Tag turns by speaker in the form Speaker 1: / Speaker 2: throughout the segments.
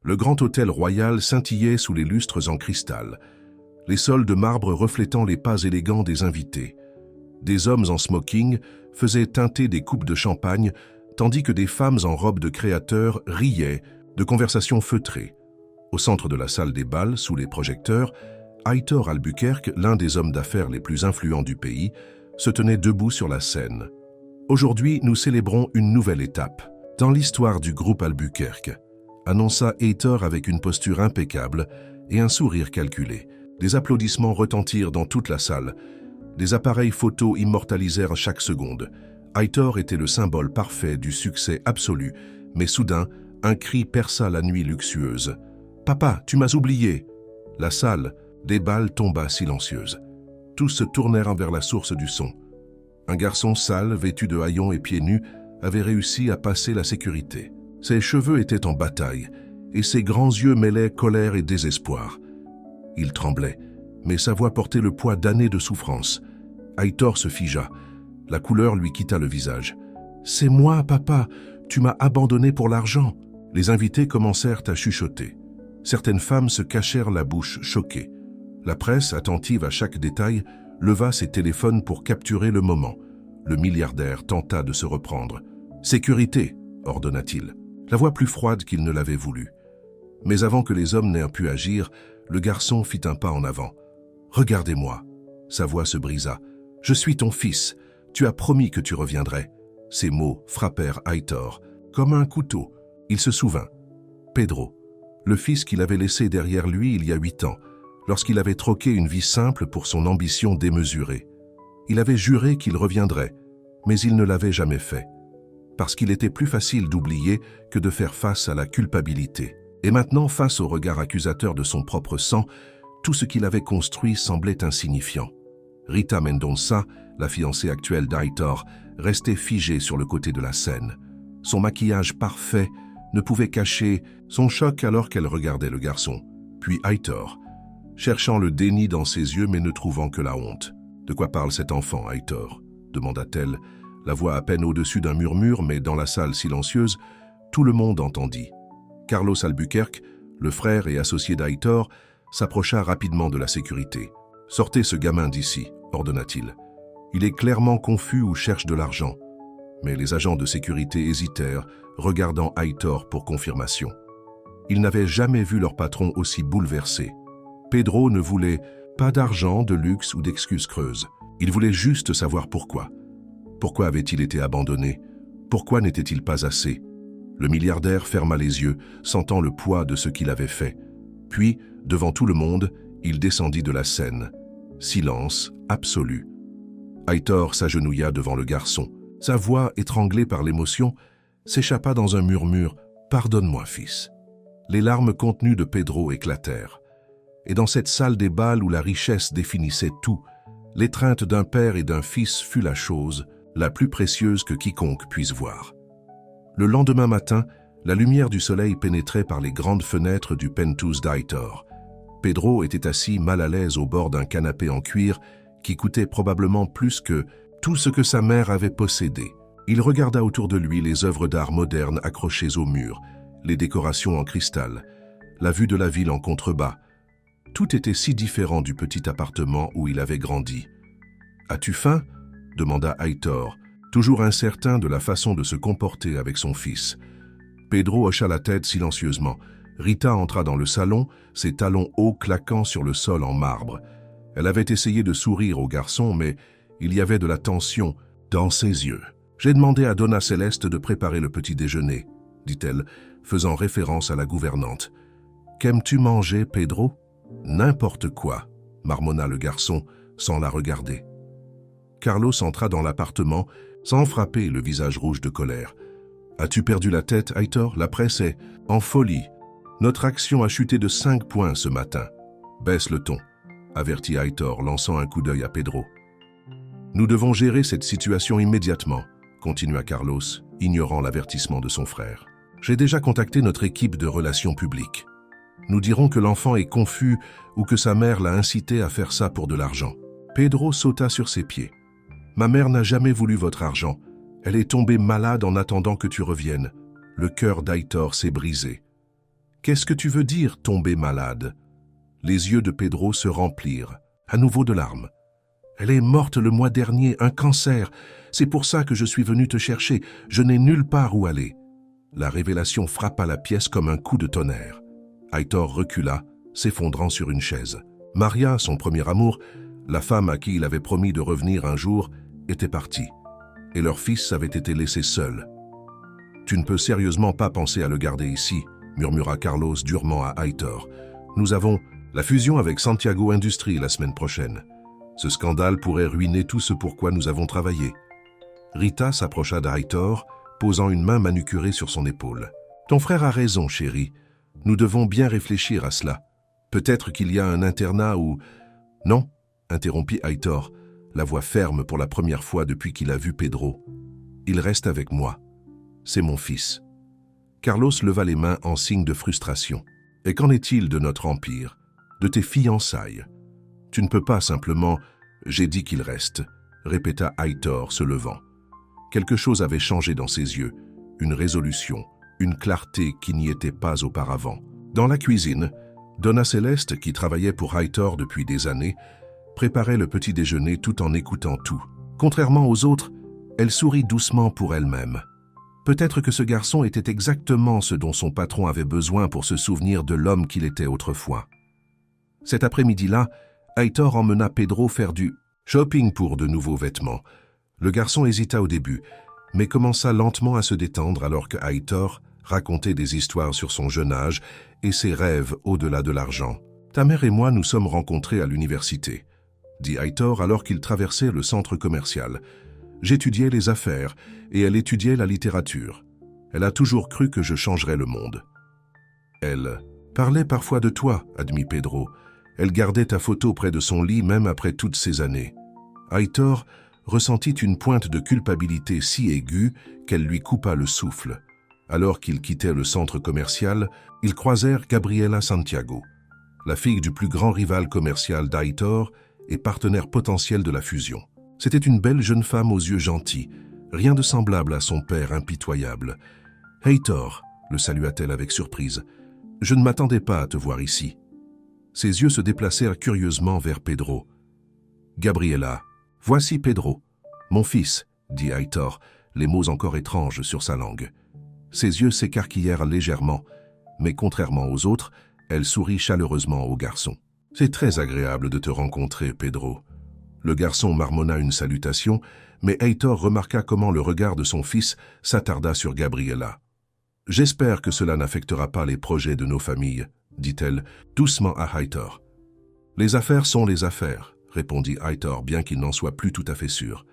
Speaker 1: Le grand hôtel royal scintillait sous les lustres en cristal, les sols de marbre reflétant les pas élégants des invités. Des hommes en smoking faisaient teinter des coupes de champagne, tandis que des femmes en robe de créateur riaient de conversations feutrées. Au centre de la salle des bals, sous les projecteurs, Heitor Albuquerque, l'un des hommes d'affaires les plus influents du pays, se tenait debout sur la scène. Aujourd'hui, nous célébrons une nouvelle étape dans l'histoire du groupe Albuquerque, annonça Heitor avec une posture impeccable et un sourire calculé. Des applaudissements retentirent dans toute la salle. Des appareils photos immortalisèrent chaque seconde. Heitor était le symbole parfait du succès absolu, mais soudain, un cri perça la nuit luxueuse. « Papa, tu m'as oublié !» La salle des bals tomba silencieuse. Tous se tournèrent vers la source du son. Un garçon sale, vêtu de haillons et pieds nus, avait réussi à passer la sécurité. Ses cheveux étaient en bataille, et ses grands yeux mêlaient colère et désespoir. Il tremblait, mais sa voix portait le poids d'années de souffrance. Heitor se figea. La couleur lui quitta le visage. « C'est moi, papa, tu m'as abandonné pour l'argent !» Les invités commencèrent à chuchoter. Certaines femmes se cachèrent la bouche choquées. La presse, attentive à chaque détail, leva ses téléphones pour capturer le moment. Le milliardaire tenta de se reprendre. « Sécurité !» ordonna-t-il, la voix plus froide qu'il ne l'avait voulu. Mais avant que les hommes n'aient pu agir, le garçon fit un pas en avant. « Regardez-moi !» Sa voix se brisa. « Je suis ton fils. Tu as promis que tu reviendrais. » Ces mots frappèrent Heitor comme un couteau. Il se souvint. Pedro, le fils qu'il avait laissé derrière lui il y a 8 ans, lorsqu'il avait troqué une vie simple pour son ambition démesurée. Il avait juré qu'il reviendrait, mais il ne l'avait jamais fait, parce qu'il était plus facile d'oublier que de faire face à la culpabilité. Et maintenant, face au regard accusateur de son propre sang, tout ce qu'il avait construit semblait insignifiant. Rita Mendonça, la fiancée actuelle d'Heitor, restait figée sur le côté de la scène. Son maquillage parfait ne pouvait cacher son choc alors qu'elle regardait le garçon, puis Heitor, cherchant le déni dans ses yeux mais ne trouvant que la honte. « De quoi parle cet enfant, Heitor ?» demanda-t-elle, la voix à peine au-dessus d'un murmure, mais dans la salle silencieuse, tout le monde entendit. Carlos Albuquerque, le frère et associé d'Heitor, s'approcha rapidement de la sécurité. « Sortez ce gamin d'ici », ordonna-t-il. « Il est clairement confus ou cherche de l'argent. » Mais les agents de sécurité hésitèrent, regardant Heitor pour confirmation. Ils n'avaient jamais vu leur patron aussi bouleversé. Pedro ne voulait pas d'argent, de luxe ou d'excuses creuses. Il voulait juste savoir pourquoi. Pourquoi avait-il été abandonné? Pourquoi n'était-il pas assez? Le milliardaire ferma les yeux, sentant le poids de ce qu'il avait fait. Puis, devant tout le monde, il descendit de la scène. Silence absolu. Heitor s'agenouilla devant le garçon. Sa voix, étranglée par l'émotion, s'échappa dans un murmure « Pardonne-moi, fils ». Les larmes contenues de Pedro éclatèrent. Et dans cette salle des bals où la richesse définissait tout, l'étreinte d'un père et d'un fils fut la chose la plus précieuse que quiconque puisse voir. Le lendemain matin, la lumière du soleil pénétrait par les grandes fenêtres du penthouse d'Heitor. Pedro était assis mal à l'aise au bord d'un canapé en cuir qui coûtait probablement plus que tout ce que sa mère avait possédé. Il regarda autour de lui les œuvres d'art modernes accrochées au mur, les décorations en cristal, la vue de la ville en contrebas. Tout était si différent du petit appartement où il avait grandi. « As-tu faim ?» demanda Heitor, toujours incertain de la façon de se comporter avec son fils. Pedro hocha la tête silencieusement. Rita entra dans le salon, ses talons hauts claquant sur le sol en marbre. Elle avait essayé de sourire au garçon, mais il y avait de la tension dans ses yeux. « J'ai demandé à Donna Céleste de préparer le petit déjeuner, » dit-elle, faisant référence à la gouvernante. « Qu'aimes-tu manger, Pedro ?»« N'importe quoi, » marmonna le garçon, sans la regarder. Carlos entra dans l'appartement, sans frapper le visage rouge de colère. « As-tu perdu la tête, Heitor? La presse est en folie. Notre action a chuté de 5 points ce matin. Baisse le ton, » avertit Heitor, lançant un coup d'œil à Pedro. « Nous devons gérer cette situation immédiatement, » continua Carlos, ignorant l'avertissement de son frère. « J'ai déjà contacté notre équipe de relations publiques. Nous dirons que l'enfant est confus ou que sa mère l'a incité à faire ça pour de l'argent. » Pedro sauta sur ses pieds. « Ma mère n'a jamais voulu votre argent. Elle est tombée malade en attendant que tu reviennes. » Le cœur d'Heitor s'est brisé. Qu'est-ce que tu veux dire, tomber malade? Les yeux de Pedro se remplirent, à nouveau de larmes. Elle est morte le mois dernier, un cancer. C'est pour ça que je suis venu te chercher. Je n'ai nulle part où aller. La révélation frappa la pièce comme un coup de tonnerre. Aitor recula, s'effondrant sur une chaise. Maria, son premier amour, la femme à qui il avait promis de revenir un jour, était partie. Et leur fils avait été laissé seul. « Tu ne peux sérieusement pas penser à le garder ici », murmura Carlos durement à Aitor. « Nous avons la fusion avec Santiago Industries la semaine prochaine. Ce scandale pourrait ruiner tout ce pour quoi nous avons travaillé. » Rita s'approcha d'Aitor, posant une main manucurée sur son épaule. « Ton frère a raison, chérie. Nous devons bien réfléchir à cela. Peut-être qu'il y a un internat où... » « Non, » interrompit Aitor, la voix ferme pour la première fois depuis qu'il a vu Pedro. « Il reste avec moi. C'est mon fils. » Carlos leva les mains en signe de frustration. « Et qu'en est-il de notre empire, de tes fiançailles? Tu ne peux pas simplement... » « J'ai dit qu'il reste, » répéta Aitor, se levant. Quelque chose avait changé dans ses yeux, une résolution, une clarté qui n'y était pas auparavant. Dans la cuisine, Donna Céleste, qui travaillait pour Aitor depuis des années, préparait le petit déjeuner tout en écoutant tout. Contrairement aux autres, elle sourit doucement pour elle-même. Peut-être que ce garçon était exactement ce dont son patron avait besoin pour se souvenir de l'homme qu'il était autrefois. Cet après-midi-là, Aitor emmena Pedro faire du shopping pour de nouveaux vêtements. Le garçon hésita au début, mais commença lentement à se détendre alors que Aitor racontait des histoires sur son jeune âge et ses rêves au-delà de l'argent. « Ta mère et moi nous sommes rencontrés à l'université », dit Aitor alors qu'il traversait le centre commercial. « J'étudiais les affaires et elle étudiait la littérature. Elle a toujours cru que je changerais le monde. » « Elle parlait parfois de toi, » admit Pedro. « Elle gardait ta photo près de son lit même après toutes ces années. » Aitor ressentit une pointe de culpabilité si aiguë qu'elle lui coupa le souffle. Alors qu'ils quittaient le centre commercial, ils croisèrent Gabriela Santiago, la fille du plus grand rival commercial d'Aitor et partenaire potentiel de la fusion. C'était une belle jeune femme aux yeux gentils, rien de semblable à son père impitoyable. « Aitor » le salua-t-elle avec surprise. « Je ne m'attendais pas à te voir ici. » Ses yeux se déplacèrent curieusement vers Pedro. « Gabriela, voici Pedro, mon fils, » dit Aitor, les mots encore étranges sur sa langue. Ses yeux s'écarquillèrent légèrement, mais contrairement aux autres, elle sourit chaleureusement au garçon. « C'est très agréable de te rencontrer, Pedro. » Le garçon marmonna une salutation, mais Aitor remarqua comment le regard de son fils s'attarda sur Gabriela. « J'espère que cela n'affectera pas les projets de nos familles, » dit-elle doucement à Aitor. « Les affaires sont les affaires, » répondit Aitor, bien qu'il n'en soit plus tout à fait sûr.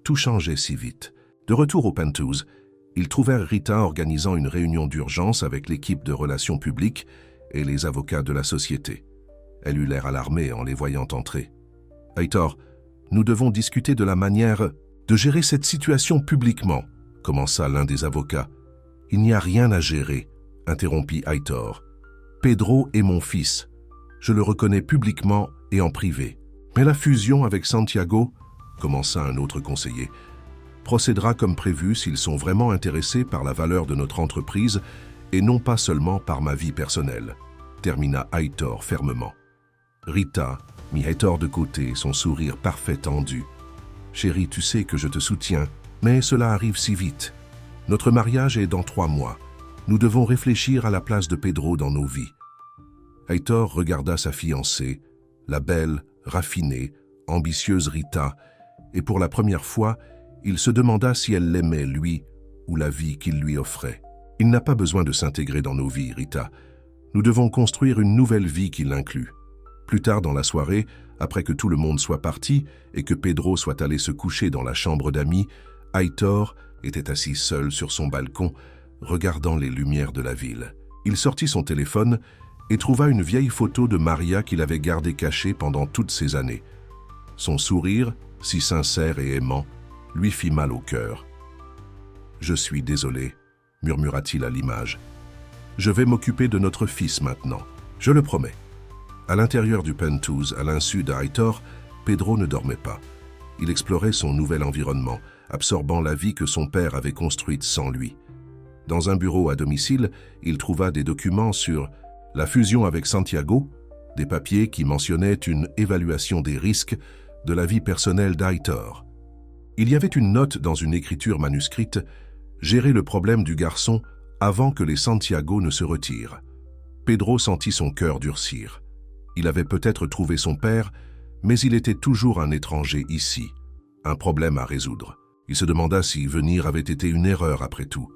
Speaker 1: Tout changeait si vite. De retour au Penthouse, ils trouvèrent Rita organisant une réunion d'urgence avec l'équipe de relations publiques et les avocats de la société. Elle eut l'air alarmée en les voyant entrer. « Aitor, nous devons discuter de la manière de gérer cette situation publiquement, » commença l'un des avocats. « Il n'y a rien à gérer, » interrompit Aitor. « Pedro est mon fils. Je le reconnais publiquement et en privé. Mais la fusion avec Santiago, » commença un autre conseiller, « procédera comme prévu s'ils sont vraiment intéressés par la valeur de notre entreprise et non pas seulement par ma vie personnelle, » termina Aitor fermement. Rita mit Aitor de côté, son sourire parfait tendu. « Chérie, tu sais que je te soutiens, mais cela arrive si vite. Notre mariage est dans 3 mois. Nous devons réfléchir à la place de Pedro dans nos vies. » Aitor regarda sa fiancée, la belle, raffinée, ambitieuse Rita, et pour la première fois, il se demanda si elle l'aimait, lui, ou la vie qu'il lui offrait. « Il n'a pas besoin de s'intégrer dans nos vies, Rita. Nous devons construire une nouvelle vie qui l'inclut. » Plus tard dans la soirée, après que tout le monde soit parti et que Pedro soit allé se coucher dans la chambre d'amis, Aitor était assis seul sur son balcon, regardant les lumières de la ville. Il sortit son téléphone et trouva une vieille photo de Maria qu'il avait gardée cachée pendant toutes ces années. Son sourire, si sincère et aimant, lui fit mal au cœur. « Je suis désolé, » murmura-t-il à l'image. « Je vais m'occuper de notre fils maintenant, je le promets. » À l'intérieur du Penthouse, à l'insu d'Aitor, Pedro ne dormait pas. Il explorait son nouvel environnement, absorbant la vie que son père avait construite sans lui. Dans un bureau à domicile, il trouva des documents sur la fusion avec Santiago, des papiers qui mentionnaient une évaluation des risques de la vie personnelle d'Aitor. Il y avait une note dans une écriture manuscrite « Gérer le problème du garçon avant que les Santiago ne se retirent ». Pedro sentit son cœur durcir. Il avait peut-être trouvé son père, mais il était toujours un étranger ici, un problème à résoudre. Il se demanda si venir avait été une erreur après tout.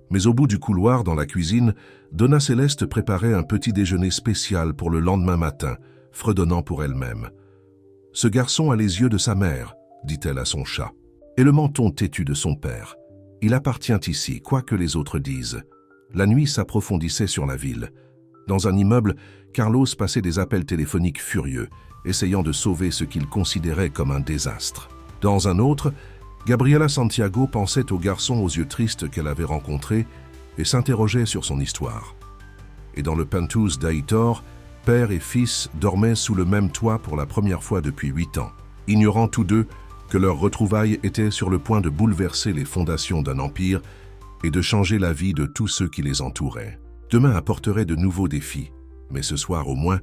Speaker 1: Mais au bout du couloir, dans la cuisine, Donna Céleste préparait un petit déjeuner spécial pour le lendemain matin, fredonnant pour elle-même. « Ce garçon a les yeux de sa mère », dit-elle à son chat, « et le menton têtu de son père. Il appartient ici, quoi que les autres disent. » La nuit s'approfondissait sur la ville. Dans un immeuble, Carlos passait des appels téléphoniques furieux, essayant de sauver ce qu'il considérait comme un désastre. Dans un autre, Gabriela Santiago pensait au garçon aux yeux tristes qu'elle avait rencontré et s'interrogeait sur son histoire. Et dans le penthouse d'Aitor, père et fils dormaient sous le même toit pour la première fois depuis 8 ans, ignorant tous deux que leur retrouvaille était sur le point de bouleverser les fondations d'un empire et de changer la vie de tous ceux qui les entouraient. Demain apporterait de nouveaux défis, mais ce soir au moins,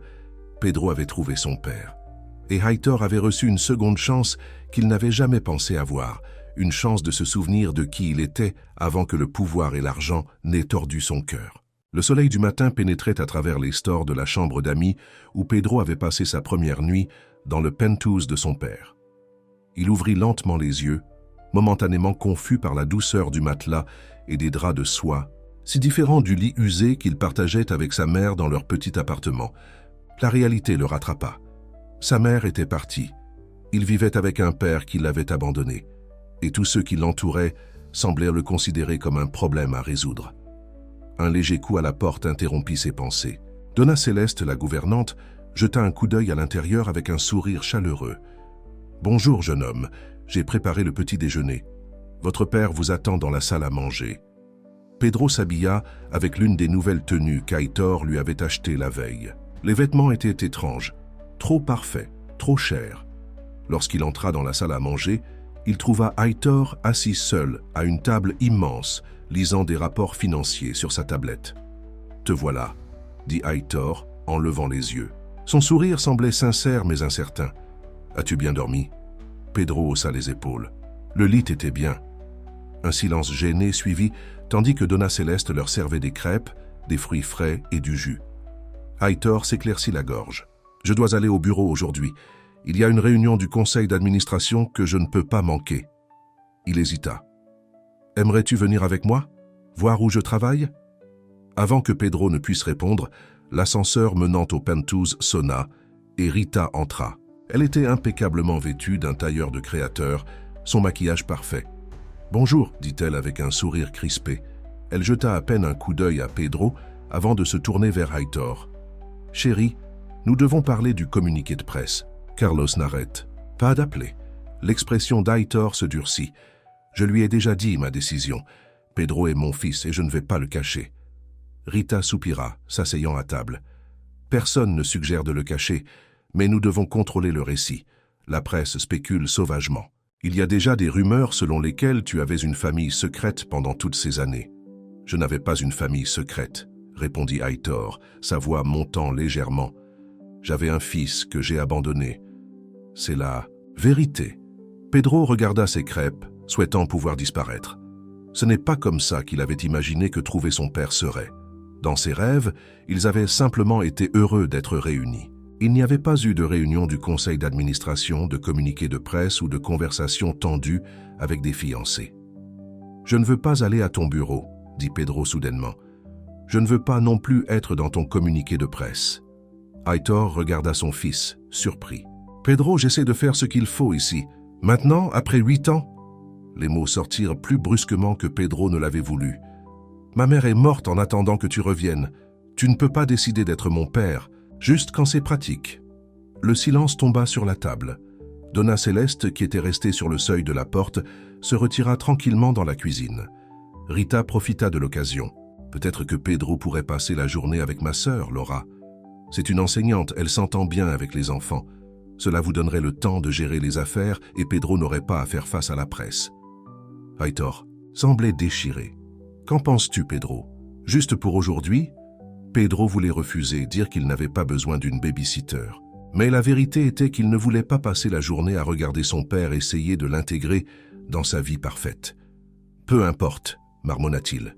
Speaker 1: Pedro avait trouvé son père. Et Aitor avait reçu une seconde chance qu'il n'avait jamais pensé avoir, une chance de se souvenir de qui il était avant que le pouvoir et l'argent n'aient tordu son cœur. Le soleil du matin pénétrait à travers les stores de la chambre d'amis où Pedro avait passé sa première nuit dans le penthouse de son père. Il ouvrit lentement les yeux, momentanément confus par la douceur du matelas et des draps de soie, si différents du lit usé qu'il partageait avec sa mère dans leur petit appartement. La réalité le rattrapa. Sa mère était partie. Il vivait avec un père qui l'avait abandonné, et tous ceux qui l'entouraient semblèrent le considérer comme un problème à résoudre. Un léger coup à la porte interrompit ses pensées. Donna Céleste, la gouvernante, jeta un coup d'œil à l'intérieur avec un sourire chaleureux. « Bonjour, jeune homme, j'ai préparé le petit déjeuner. Votre père vous attend dans la salle à manger. » Pedro s'habilla avec l'une des nouvelles tenues qu'Aitor lui avait achetées la veille. Les vêtements étaient étranges, trop parfaits, trop chers. Lorsqu'il entra dans la salle à manger, il trouva Aitor assis seul à une table immense, lisant des rapports financiers sur sa tablette. « Te voilà », dit Aitor en levant les yeux. Son sourire semblait sincère mais incertain. « As-tu bien dormi ?» Pedro haussa les épaules. Le lit était bien. Un silence gêné suivit, tandis que Donna Céleste leur servait des crêpes, des fruits frais et du jus. Aitor s'éclaircit la gorge. « Je dois aller au bureau aujourd'hui. Il y a une réunion du conseil d'administration que je ne peux pas manquer. » Il hésita. « Aimerais-tu venir avec moi? Voir où je travaille ?» Avant que Pedro ne puisse répondre, l'ascenseur menant au penthouse sonna et Rita entra. Elle était impeccablement vêtue d'un tailleur de créateur, son maquillage parfait. « Bonjour », dit-elle avec un sourire crispé. Elle jeta à peine un coup d'œil à Pedro avant de se tourner vers Aitor. « Chérie, nous devons parler du communiqué de presse. » Carlos n'arrête pas d'appeler. L'expression d'Aitor se durcit. « Je lui ai déjà dit ma décision. Pedro est mon fils et je ne vais pas le cacher. » Rita soupira, s'asseyant à table. « Personne ne suggère de le cacher, mais nous devons contrôler le récit. La presse spécule sauvagement. Il y a déjà des rumeurs selon lesquelles tu avais une famille secrète pendant toutes ces années. »« Je n'avais pas une famille secrète, » répondit Aitor, sa voix montant légèrement. « J'avais un fils que j'ai abandonné. C'est la vérité. » Pedro regarda ses crêpes, souhaitant pouvoir disparaître. Ce n'est pas comme ça qu'il avait imaginé que trouver son père serait. Dans ses rêves, ils avaient simplement été heureux d'être réunis. Il n'y avait pas eu de réunion du conseil d'administration, de communiqué de presse ou de conversation tendue avec des fiancés. « Je ne veux pas aller à ton bureau, » dit Pedro soudainement. « Je ne veux pas non plus être dans ton communiqué de presse. » Aitor regarda son fils, surpris. « Pedro, j'essaie de faire ce qu'il faut ici. Maintenant, après 8 ans ?» Les mots sortirent plus brusquement que Pedro ne l'avait voulu. « Ma mère est morte en attendant que tu reviennes. Tu ne peux pas décider d'être mon père, juste quand c'est pratique. » Le silence tomba sur la table. Donna Céleste, qui était restée sur le seuil de la porte, se retira tranquillement dans la cuisine. Rita profita de l'occasion. « Peut-être que Pedro pourrait passer la journée avec ma sœur, Laura. C'est une enseignante, elle s'entend bien avec les enfants. Cela vous donnerait le temps de gérer les affaires et Pedro n'aurait pas à faire face à la presse. » Aitor semblait déchiré. Qu'en penses-tu, Pedro? Juste pour aujourd'hui? Pedro voulait refuser, dire qu'il n'avait pas besoin d'une babysitter. Mais la vérité était qu'il ne voulait pas passer la journée à regarder son père essayer de l'intégrer dans sa vie parfaite. Peu importe, marmonna-t-il.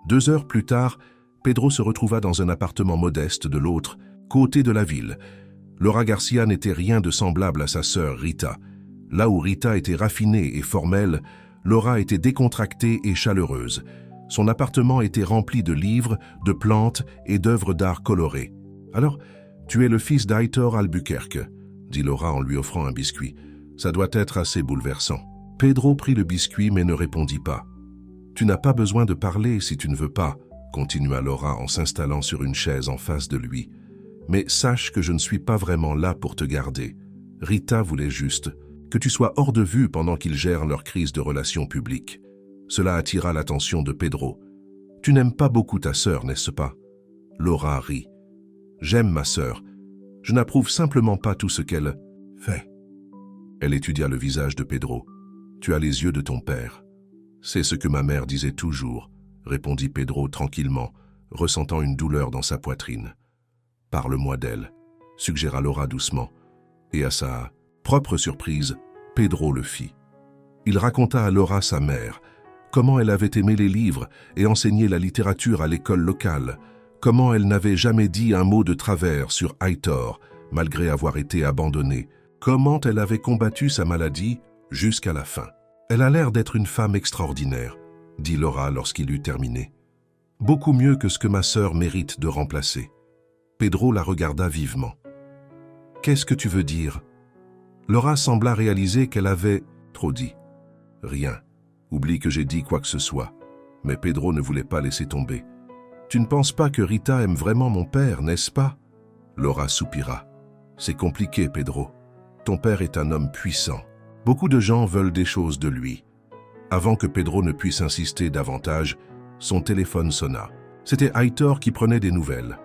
Speaker 1: 2 heures plus tard, Pedro se retrouva dans un appartement modeste de l'autre côté de la ville. Laura Garcia n'était rien de semblable à sa sœur Rita. Là où Rita était raffinée et formelle, Laura était décontractée et chaleureuse. Son appartement était rempli de livres, de plantes et d'œuvres d'art colorées. « Alors, tu es le fils d'Aitor Albuquerque », dit Laura en lui offrant un biscuit. « Ça doit être assez bouleversant. » Pedro prit le biscuit mais ne répondit pas. « Tu n'as pas besoin de parler si tu ne veux pas », continua Laura en s'installant sur une chaise en face de lui. « Mais sache que je ne suis pas vraiment là pour te garder. Rita voulait juste que tu sois hors de vue pendant qu'ils gèrent leur crise de relations publiques. » Cela attira l'attention de Pedro. « Tu n'aimes pas beaucoup ta sœur, n'est-ce pas ?» Laura rit. « J'aime ma sœur. Je n'approuve simplement pas tout ce qu'elle fait. » Elle étudia le visage de Pedro. « Tu as les yeux de ton père. »« C'est ce que ma mère disait toujours, » répondit Pedro tranquillement, ressentant une douleur dans sa poitrine. « Parle-moi d'elle, » suggéra Laura doucement. Et à sa propre surprise, Pedro le fit. Il raconta à Laura sa mère, comment elle avait aimé les livres et enseigné la littérature à l'école locale, comment elle n'avait jamais dit un mot de travers sur Aitor, malgré avoir été abandonnée, comment elle avait combattu sa maladie jusqu'à la fin. « Elle a l'air d'être une femme extraordinaire, » dit Laura lorsqu'il eut terminé. « Beaucoup mieux que ce que ma sœur mérite de remplacer. » Pedro la regarda vivement. « Qu'est-ce que tu veux dire ?» Laura sembla réaliser qu'elle avait trop dit. « Rien. Oublie que j'ai dit quoi que ce soit. » Mais Pedro ne voulait pas laisser tomber. « Tu ne penses pas que Rita aime vraiment mon père, n'est-ce pas ?» Laura soupira. « C'est compliqué, Pedro. Ton père est un homme puissant. Beaucoup de gens veulent des choses de lui. » Avant que Pedro ne puisse insister davantage, son téléphone sonna. C'était Aitor qui prenait des nouvelles.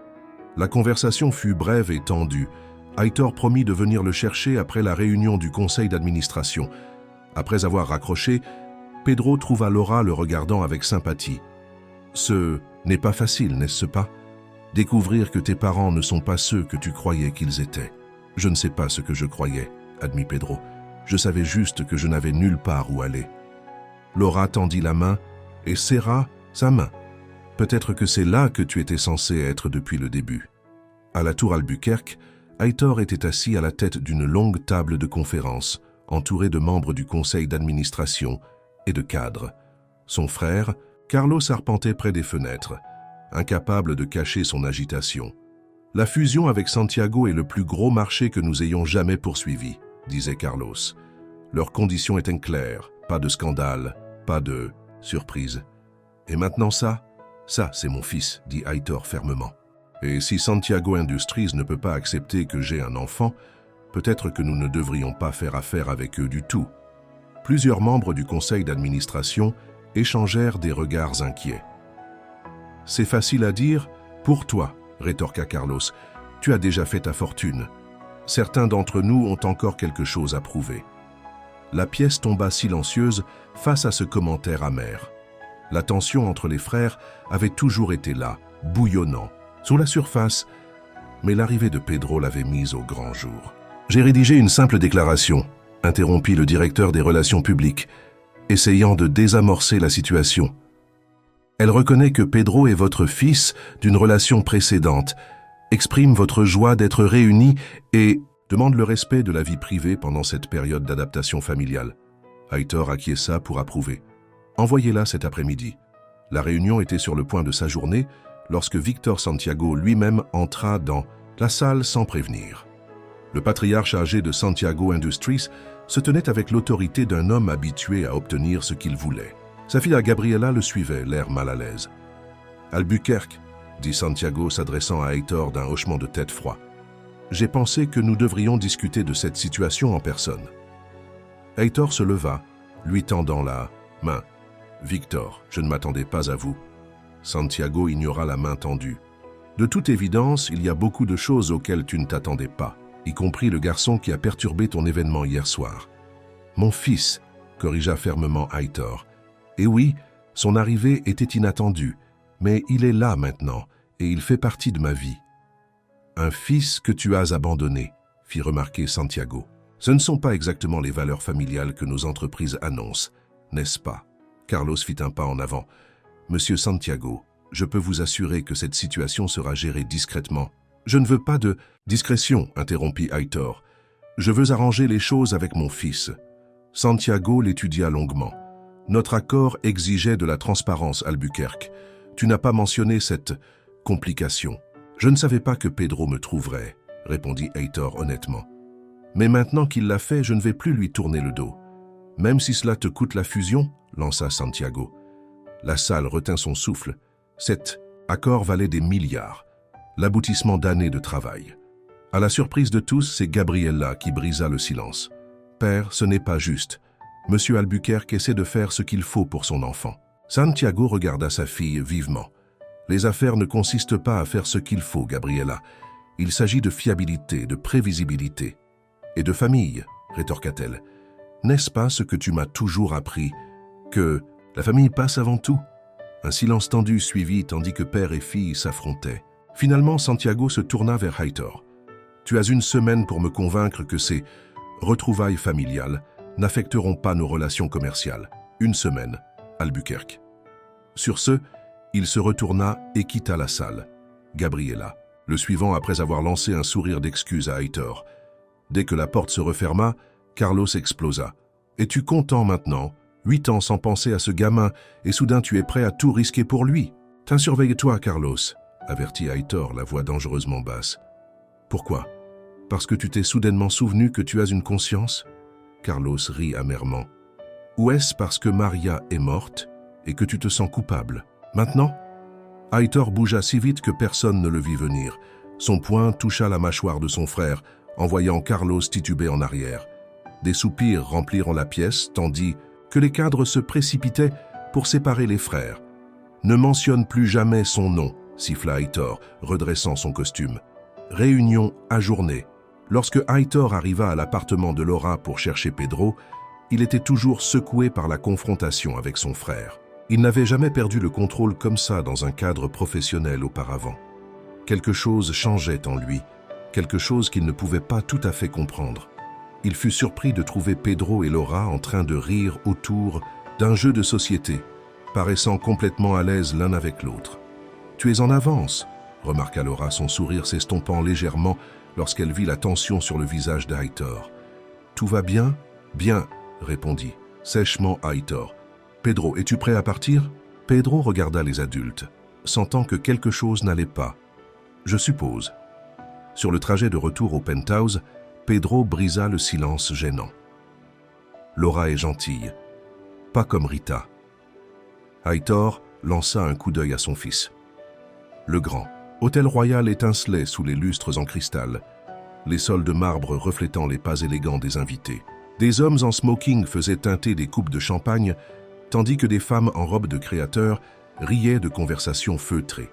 Speaker 1: La conversation fut brève et tendue. Aitor promit de venir le chercher après la réunion du conseil d'administration. Après avoir raccroché, Pedro trouva Laura le regardant avec sympathie. « Ce n'est pas facile, n'est-ce pas? Découvrir que tes parents ne sont pas ceux que tu croyais qu'ils étaient. »« Je ne sais pas ce que je croyais, » admit Pedro. « Je savais juste que je n'avais nulle part où aller. » Laura tendit la main et serra sa main. « Peut-être que c'est là que tu étais censé être depuis le début. » À la tour Albuquerque, Aitor était assis à la tête d'une longue table de conférence, entouré de membres du conseil d'administration et de cadres. Son frère, Carlos, arpentait près des fenêtres, incapable de cacher son agitation. « La fusion avec Santiago est le plus gros marché que nous ayons jamais poursuivi, » disait Carlos. « Leurs conditions étaient claires, pas de scandale, pas de surprise. Et maintenant ça c'est mon fils, » dit Aitor fermement. « Et si Santiago Industries ne peut pas accepter que j'ai un enfant, peut-être que nous ne devrions pas faire affaire avec eux du tout. » Plusieurs membres du conseil d'administration échangèrent des regards inquiets. « C'est facile à dire pour toi, » rétorqua Carlos. « Tu as déjà fait ta fortune. Certains d'entre nous ont encore quelque chose à prouver. » La pièce tomba silencieuse face à ce commentaire amer. La tension entre les frères avait toujours été là, bouillonnant, sous la surface, mais l'arrivée de Pedro l'avait mise au grand jour. « J'ai rédigé une simple déclaration », interrompit le directeur des relations publiques, essayant de désamorcer la situation. « Elle reconnaît que Pedro est votre fils d'une relation précédente, exprime votre joie d'être réunis et demande le respect de la vie privée pendant cette période d'adaptation familiale. » Aitor acquiesça pour approuver. « Envoyez-la cet après-midi. » La réunion était sur le point de s'ajourner lorsque Victor Santiago lui-même entra dans la salle sans prévenir. Le patriarche âgé de Santiago Industries se tenait avec l'autorité d'un homme habitué à obtenir ce qu'il voulait. Sa fille Gabriela le suivait, l'air mal à l'aise. « Albuquerque, » dit Santiago s'adressant à Aitor d'un hochement de tête froid. « J'ai pensé que nous devrions discuter de cette situation en personne. » Aitor se leva, lui tendant la main. « Victor, je ne m'attendais pas à vous. » Santiago ignora la main tendue. « De toute évidence, il y a beaucoup de choses auxquelles tu ne t'attendais pas, y compris le garçon qui a perturbé ton événement hier soir. »« Mon fils, » corrigea fermement Aitor. « Et oui, Son arrivée était inattendue, mais il est là maintenant, et il fait partie de ma vie. Un fils que tu as abandonné, fit remarquer Santiago. Ce ne sont pas exactement les valeurs familiales que nos entreprises annoncent, n'est-ce pas? Carlos fit un pas en avant. Monsieur Santiago, je peux vous assurer que cette situation sera gérée discrètement. Je ne veux pas de discrétion, interrompit Aitor. Je veux arranger les choses avec mon fils. Santiago l'étudia longuement. Notre accord exigeait de la transparence, Albuquerque. Tu n'as pas mentionné cette complication. Je ne savais pas que Pedro me trouverait, répondit Aitor honnêtement. Mais maintenant qu'il l'a fait, je ne vais plus lui tourner le dos. Même si cela te coûte la fusion, lança Santiago. La salle retint son souffle. Cet accord valait des milliards, l'aboutissement d'années de travail. À la surprise de tous, c'est Gabriela qui brisa le silence. Père, ce n'est pas juste. Monsieur Albuquerque essaie de faire ce qu'il faut pour son enfant. Santiago regarda sa fille vivement. Les affaires ne consistent pas à faire ce qu'il faut, Gabriela. Il s'agit de fiabilité, de prévisibilité. Et de famille, rétorqua-t-elle. N'est-ce pas ce que tu m'as toujours appris, que la famille passe avant tout? Un silence tendu suivit tandis que père et fille s'affrontaient. Finalement, Santiago se tourna vers Aitor. Tu as une semaine pour me convaincre que ces retrouvailles familiales n'affecteront pas nos relations commerciales. Une semaine, Albuquerque. Sur ce, il se retourna et quitta la salle. Gabriela, le suivant après avoir lancé un sourire d'excuse à Aitor. Dès que la porte se referma, Carlos explosa. « Es-tu content maintenant? 8 ans sans penser à ce gamin, et soudain tu es prêt à tout risquer pour lui. Surveille-toi, Carlos, avertit Aitor, la voix dangereusement basse. Pourquoi? Parce que tu t'es soudainement souvenu que tu as une conscience? Carlos rit amèrement. Ou est-ce parce que Maria est morte et que tu te sens coupable? Maintenant? Aitor bougea si vite que personne ne le vit venir. Son poing toucha la mâchoire de son frère, envoyant Carlos tituber en arrière. Des soupirs remplirent la pièce, tandis que les cadres se précipitaient pour séparer les frères. « Ne mentionne plus jamais son nom », siffla Aitor, redressant son costume. Réunion ajournée. Lorsque Aitor arriva à l'appartement de Laura pour chercher Pedro, il était toujours secoué par la confrontation avec son frère. Il n'avait jamais perdu le contrôle comme ça dans un cadre professionnel auparavant. Quelque chose changeait en lui, quelque chose qu'il ne pouvait pas tout à fait comprendre. Il fut surpris de trouver Pedro et Laura en train de rire autour d'un jeu de société, paraissant complètement à l'aise l'un avec l'autre. « Tu es en avance », remarqua Laura, son sourire s'estompant légèrement lorsqu'elle vit la tension sur le visage d'Aitor. « Tout va bien ?»« Bien », répondit sèchement Aitor. « Pedro, es-tu prêt à partir ?» Pedro regarda les adultes, sentant que quelque chose n'allait pas. « Je suppose. » Sur le trajet de retour au penthouse, Pedro brisa le silence gênant. « Laura est gentille, pas comme Rita. » Aitor lança un coup d'œil à son fils. Le grand hôtel royal étincelait sous les lustres en cristal, les sols de marbre reflétant les pas élégants des invités. Des hommes en smoking faisaient teinter des coupes de champagne, tandis que des femmes en robe de créateur riaient de conversations feutrées.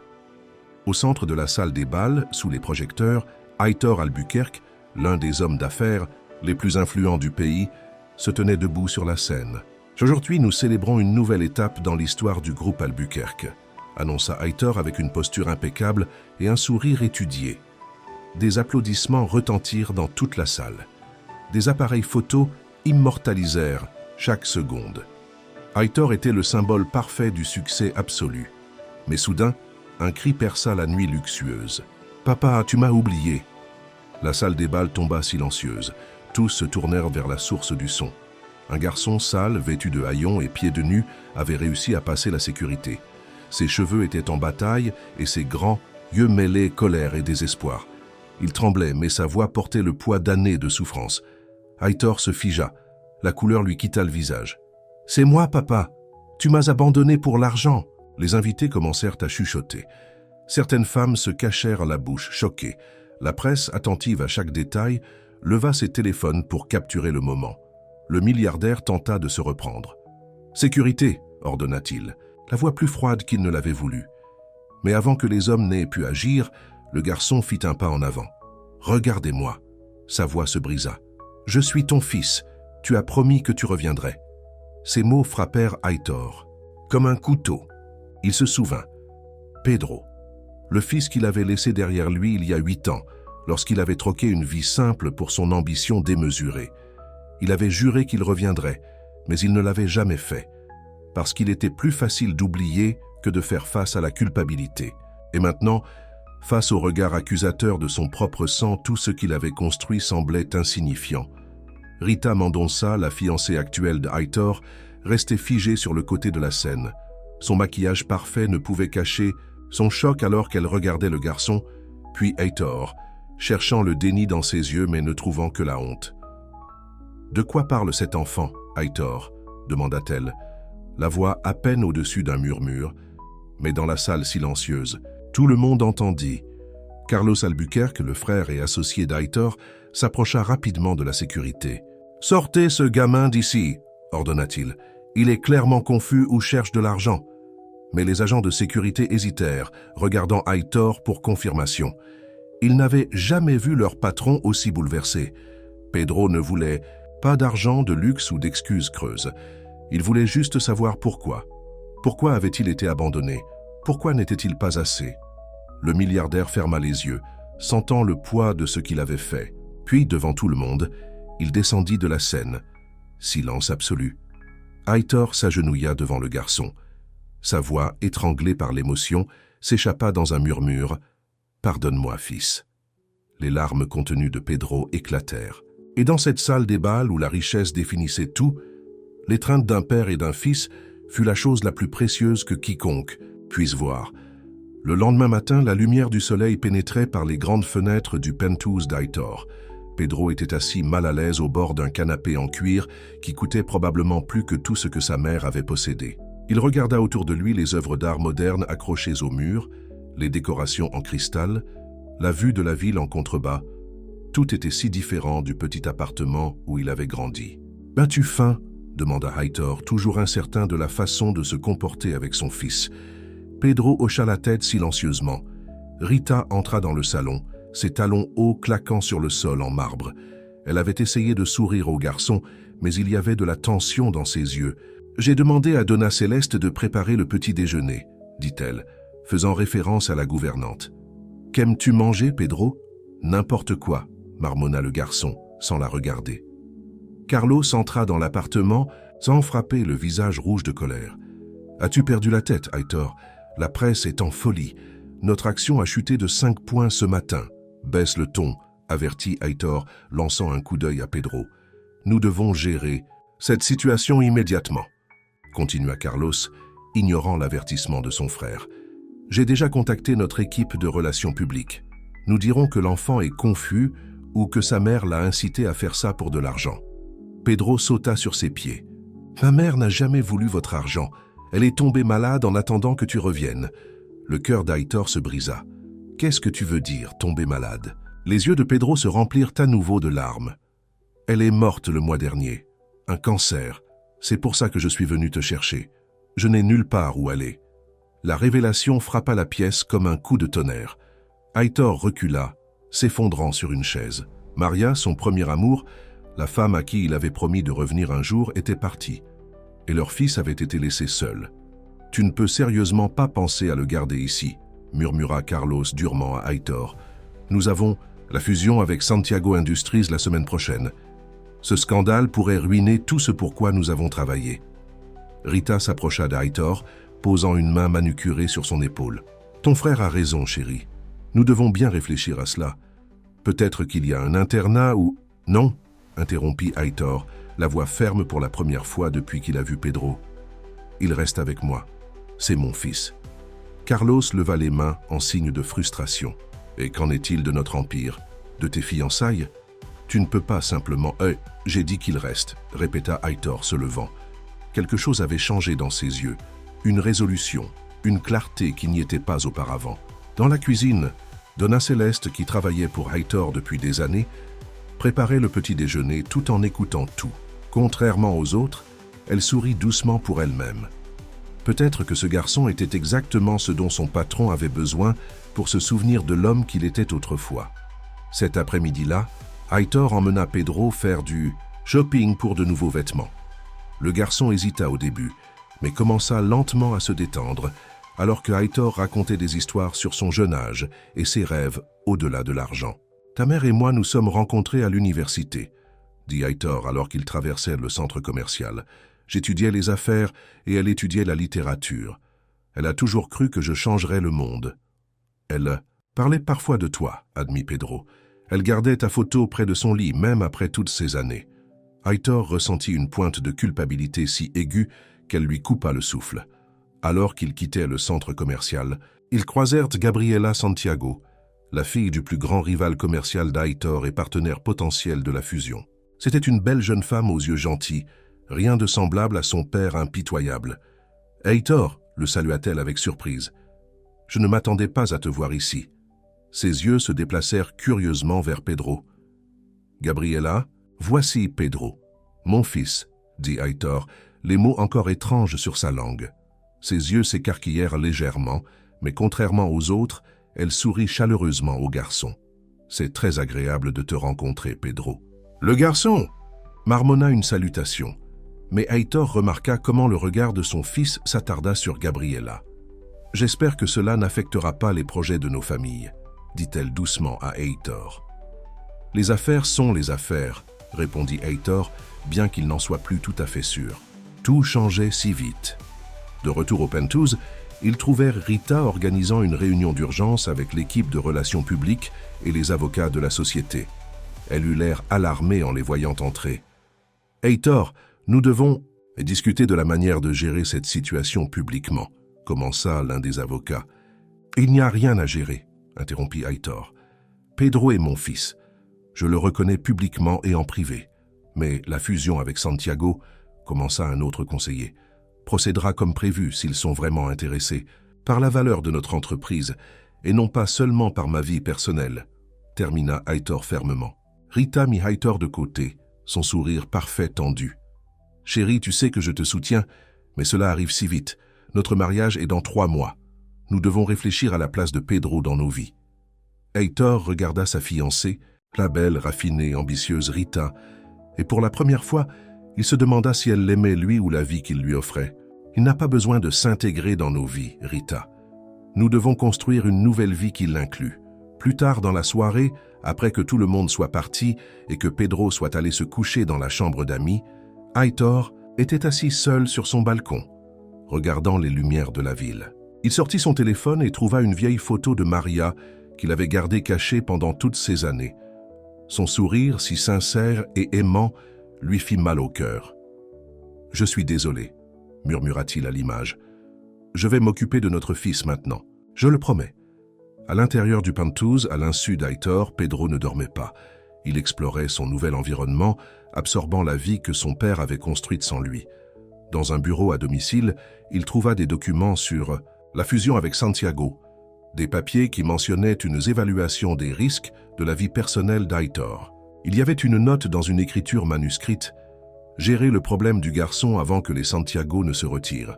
Speaker 1: Au centre de la salle des bals, sous les projecteurs, Aitor Albuquerque, l'un des hommes d'affaires les plus influents du pays, se tenait debout sur la scène. « Aujourd'hui, nous célébrons une nouvelle étape dans l'histoire du groupe Albuquerque », annonça Aitor avec une posture impeccable et un sourire étudié. Des applaudissements retentirent dans toute la salle. Des appareils photos immortalisèrent chaque seconde. Aitor était le symbole parfait du succès absolu. Mais soudain, un cri perça la nuit luxueuse. « Papa, tu m'as oublié !» La salle des bals tomba silencieuse. Tous se tournèrent vers la source du son. Un garçon sale, vêtu de haillons et pieds de nu, avait réussi à passer la sécurité. Ses cheveux étaient en bataille et ses grands yeux mêlaient colère et désespoir. Il tremblait, mais sa voix portait le poids d'années de souffrance. Aitor se figea. La couleur lui quitta le visage. « C'est moi, papa. Tu m'as abandonné pour l'argent. » Les invités commencèrent à chuchoter. Certaines femmes se cachèrent la bouche, choquées. La presse, attentive à chaque détail, leva ses téléphones pour capturer le moment. Le milliardaire tenta de se reprendre. « Sécurité !» ordonna-t-il, la voix plus froide qu'il ne l'avait voulu. Mais avant que les hommes n'aient pu agir, le garçon fit un pas en avant. « Regardez-moi !» Sa voix se brisa. « Je suis ton fils. Tu as promis que tu reviendrais. » Ces mots frappèrent Aitor. comme un couteau. Il se souvint. Pedro, le fils qu'il avait laissé derrière lui il y a 8 ans, lorsqu'il avait troqué une vie simple pour son ambition démesurée. Il avait juré qu'il reviendrait, mais il ne l'avait jamais fait, parce qu'il était plus facile d'oublier que de faire face à la culpabilité. Et maintenant, face au regard accusateur de son propre sang, tout ce qu'il avait construit semblait insignifiant. Rita Mendonça, la fiancée actuelle de Aitor, restait figée sur le côté de la scène. Son maquillage parfait ne pouvait cacher son choc alors qu'elle regardait le garçon, puis Aitor, cherchant le déni dans ses yeux mais ne trouvant que la honte. « De quoi parle cet enfant, Aitor ?» demanda-t-elle, la voix à peine au-dessus d'un murmure, mais dans la salle silencieuse. Tout le monde entendit. Carlos Albuquerque, le frère et associé d'Aitor, s'approcha rapidement de la sécurité. « Sortez ce gamin d'ici !» ordonna-t-il. « Il est clairement confus ou cherche de l'argent. » Mais les agents de sécurité hésitèrent, regardant Aitor pour confirmation. Ils n'avaient jamais vu leur patron aussi bouleversé. Pedro ne voulait pas d'argent, de luxe ou d'excuses creuses. Il voulait juste savoir pourquoi. Pourquoi avait-il été abandonné? Pourquoi n'était-il pas assez? Le milliardaire ferma les yeux, sentant le poids de ce qu'il avait fait. Puis, devant tout le monde, il descendit de la scène. Silence absolu. Aitor s'agenouilla devant le garçon. Sa voix, étranglée par l'émotion, s'échappa dans un murmure. « Pardonne-moi, fils. » Les larmes contenues de Pedro éclatèrent. Et dans cette salle des bals où la richesse définissait tout, l'étreinte d'un père et d'un fils fut la chose la plus précieuse que quiconque puisse voir. Le lendemain matin, la lumière du soleil pénétrait par les grandes fenêtres du penthouse d'Aitor. Pedro était assis mal à l'aise au bord d'un canapé en cuir qui coûtait probablement plus que tout ce que sa mère avait possédé. Il regarda autour de lui les œuvres d'art modernes accrochées aux murs, les décorations en cristal, la vue de la ville en contrebas. Tout était si différent du petit appartement où il avait grandi. « As-tu faim ?» demanda Aitor, toujours incertain de la façon de se comporter avec son fils. Pedro hocha la tête silencieusement. Rita entra dans le salon, ses talons hauts claquant sur le sol en marbre. Elle avait essayé de sourire au garçon, mais il y avait de la tension dans ses yeux. « J'ai demandé à Donna Céleste de préparer le petit déjeuner, » dit-elle, faisant référence à la gouvernante. « Qu'aimes-tu manger, Pedro ?»« N'importe quoi, » marmonna le garçon, sans la regarder. Carlos entra dans l'appartement sans frapper le visage rouge de colère. « As-tu perdu la tête, Aitor? La presse est en folie. Notre action a chuté de 5 points ce matin. » « Baisse le ton, » avertit Aitor, lançant un coup d'œil à Pedro. « Nous devons gérer cette situation immédiatement, » continua Carlos, ignorant l'avertissement de son frère. « J'ai déjà contacté notre équipe de relations publiques. Nous dirons que l'enfant est confus ou que sa mère l'a incité à faire ça pour de l'argent. » Pedro sauta sur ses pieds. « Ma mère n'a jamais voulu votre argent. Elle est tombée malade en attendant que tu reviennes. » Le cœur d'Aitor se brisa. « Qu'est-ce que tu veux dire, tomber malade ?» Les yeux de Pedro se remplirent à nouveau de larmes. « Elle est morte le mois dernier. Un cancer. C'est pour ça que je suis venu te chercher. Je n'ai nulle part où aller. » La révélation frappa la pièce comme un coup de tonnerre. Aitor recula, s'effondrant sur une chaise. Maria, son premier amour, la femme à qui il avait promis de revenir un jour, était partie. Et leur fils avait été laissé seul. « Tu ne peux sérieusement pas penser à le garder ici, » murmura Carlos durement à Aitor. « Nous avons la fusion avec Santiago Industries la semaine prochaine. Ce scandale pourrait ruiner tout ce pour quoi nous avons travaillé. » Rita s'approcha d'Aitor, posant une main manucurée sur son épaule. « Ton frère a raison, chérie. Nous devons bien réfléchir à cela. Peut-être qu'il y a un internat ou... » « Non, » interrompit Aitor, la voix ferme pour la première fois depuis qu'il a vu Pedro. « Il reste avec moi. C'est mon fils. » Carlos leva les mains en signe de frustration. « Et qu'en est-il de notre empire? De tes fiançailles? Tu ne peux pas simplement... »« J'ai dit qu'il reste, » répéta Aitor se levant. Quelque chose avait changé dans ses yeux. Une résolution, une clarté qui n'y était pas auparavant. Dans la cuisine, Donna Céleste, qui travaillait pour Aitor depuis des années, préparait le petit déjeuner tout en écoutant tout. Contrairement aux autres, elle sourit doucement pour elle-même. Peut-être que ce garçon était exactement ce dont son patron avait besoin pour se souvenir de l'homme qu'il était autrefois. Cet après-midi-là, Aitor emmena Pedro faire du shopping pour de nouveaux vêtements. Le garçon hésita au début, mais commença lentement à se détendre, alors que Aitor racontait des histoires sur son jeune âge et ses rêves au-delà de l'argent. « Ta mère et moi nous sommes rencontrés à l'université, » dit Aitor alors qu'il traversait le centre commercial. « J'étudiais les affaires et elle étudiait la littérature. Elle a toujours cru que je changerais le monde. Elle parlait parfois de toi, » admit Pedro. « Elle gardait ta photo près de son lit, même après toutes ces années. » Aitor ressentit une pointe de culpabilité si aiguë qu'elle lui coupa le souffle. Alors qu'ils quittaient le centre commercial, ils croisèrent Gabriela Santiago, la fille du plus grand rival commercial d'Aitor et partenaire potentiel de la fusion. C'était une belle jeune femme aux yeux gentils, rien de semblable à son père impitoyable. « Aitor !» le salua-t-elle avec surprise. « Je ne m'attendais pas à te voir ici. » Ses yeux se déplacèrent curieusement vers Pedro. « Gabriela, voici Pedro. Mon fils, » dit Aitor, les mots encore étranges sur sa langue. Ses yeux s'écarquillèrent légèrement, mais contrairement aux autres, elle sourit chaleureusement au garçon. « C'est très agréable de te rencontrer, Pedro. »« Le garçon !» marmonna une salutation, mais Aitor remarqua comment le regard de son fils s'attarda sur Gabriela. « J'espère que cela n'affectera pas les projets de nos familles, » dit-elle doucement à Aitor. « Les affaires sont les affaires, » répondit Aitor, bien qu'il n'en soit plus tout à fait sûr. Tout changeait si vite. De retour au Penthouse, ils trouvèrent Rita organisant une réunion d'urgence avec l'équipe de relations publiques et les avocats de la société. Elle eut l'air alarmée en les voyant entrer. « Aitor, nous devons discuter de la manière de gérer cette situation publiquement, » commença l'un des avocats. « Il n'y a rien à gérer, » interrompit Aitor. « Pedro est mon fils. Je le reconnais publiquement et en privé. Mais la fusion avec Santiago, » commença un autre conseiller, procédera comme prévu s'ils sont vraiment intéressés, par la valeur de notre entreprise, et non pas seulement par ma vie personnelle, termina Aitor fermement. Rita mit Aitor de côté, son sourire parfait tendu. « Chérie, tu sais que je te soutiens, mais cela arrive si vite. Notre mariage est dans 3 mois. Nous devons réfléchir à la place de Pedro dans nos vies. » Aitor regarda sa fiancée, la belle, raffinée, ambitieuse Rita, et pour la première fois, il se demanda si elle l'aimait lui ou la vie qu'il lui offrait. « Il n'a pas besoin de s'intégrer dans nos vies, Rita. Nous devons construire une nouvelle vie qui l'inclut. Plus tard dans la soirée, après que tout le monde soit parti et que Pedro soit allé se coucher dans la chambre d'amis, Aitor était assis seul sur son balcon, regardant les lumières de la ville. Il sortit son téléphone et trouva une vieille photo de Maria qu'il avait gardée cachée pendant toutes ces années. Son sourire, si sincère et aimant, lui fit mal au cœur. « Je suis désolé, » murmura-t-il à l'image. « Je vais m'occuper de notre fils maintenant, je le promets. » À l'intérieur du Penthouse, à l'insu d'Aitor, Pedro ne dormait pas. Il explorait son nouvel environnement, absorbant la vie que son père avait construite sans lui. Dans un bureau à domicile, il trouva des documents sur la fusion avec Santiago, des papiers qui mentionnaient une évaluation des risques de la vie personnelle d'Aitor. Il y avait une note dans une écriture manuscrite, « Gérer le problème du garçon avant que les Santiago ne se retirent ».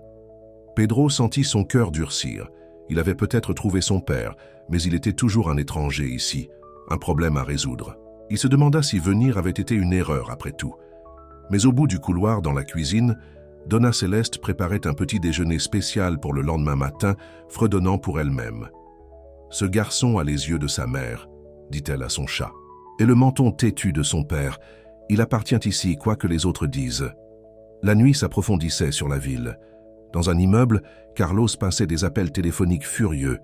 Speaker 1: Pedro sentit son cœur durcir. Il avait peut-être trouvé son père, mais il était toujours un étranger ici, un problème à résoudre. Il se demanda si venir avait été une erreur après tout. Mais au bout du couloir, dans la cuisine, Donna Céleste préparait un petit déjeuner spécial pour le lendemain matin, fredonnant pour elle-même. « Ce garçon a les yeux de sa mère », dit-elle à son chat, « et le menton têtu de son père. Il appartient ici, quoi que les autres disent. » La nuit s'approfondissait sur la ville. Dans un immeuble, Carlos passait des appels téléphoniques furieux,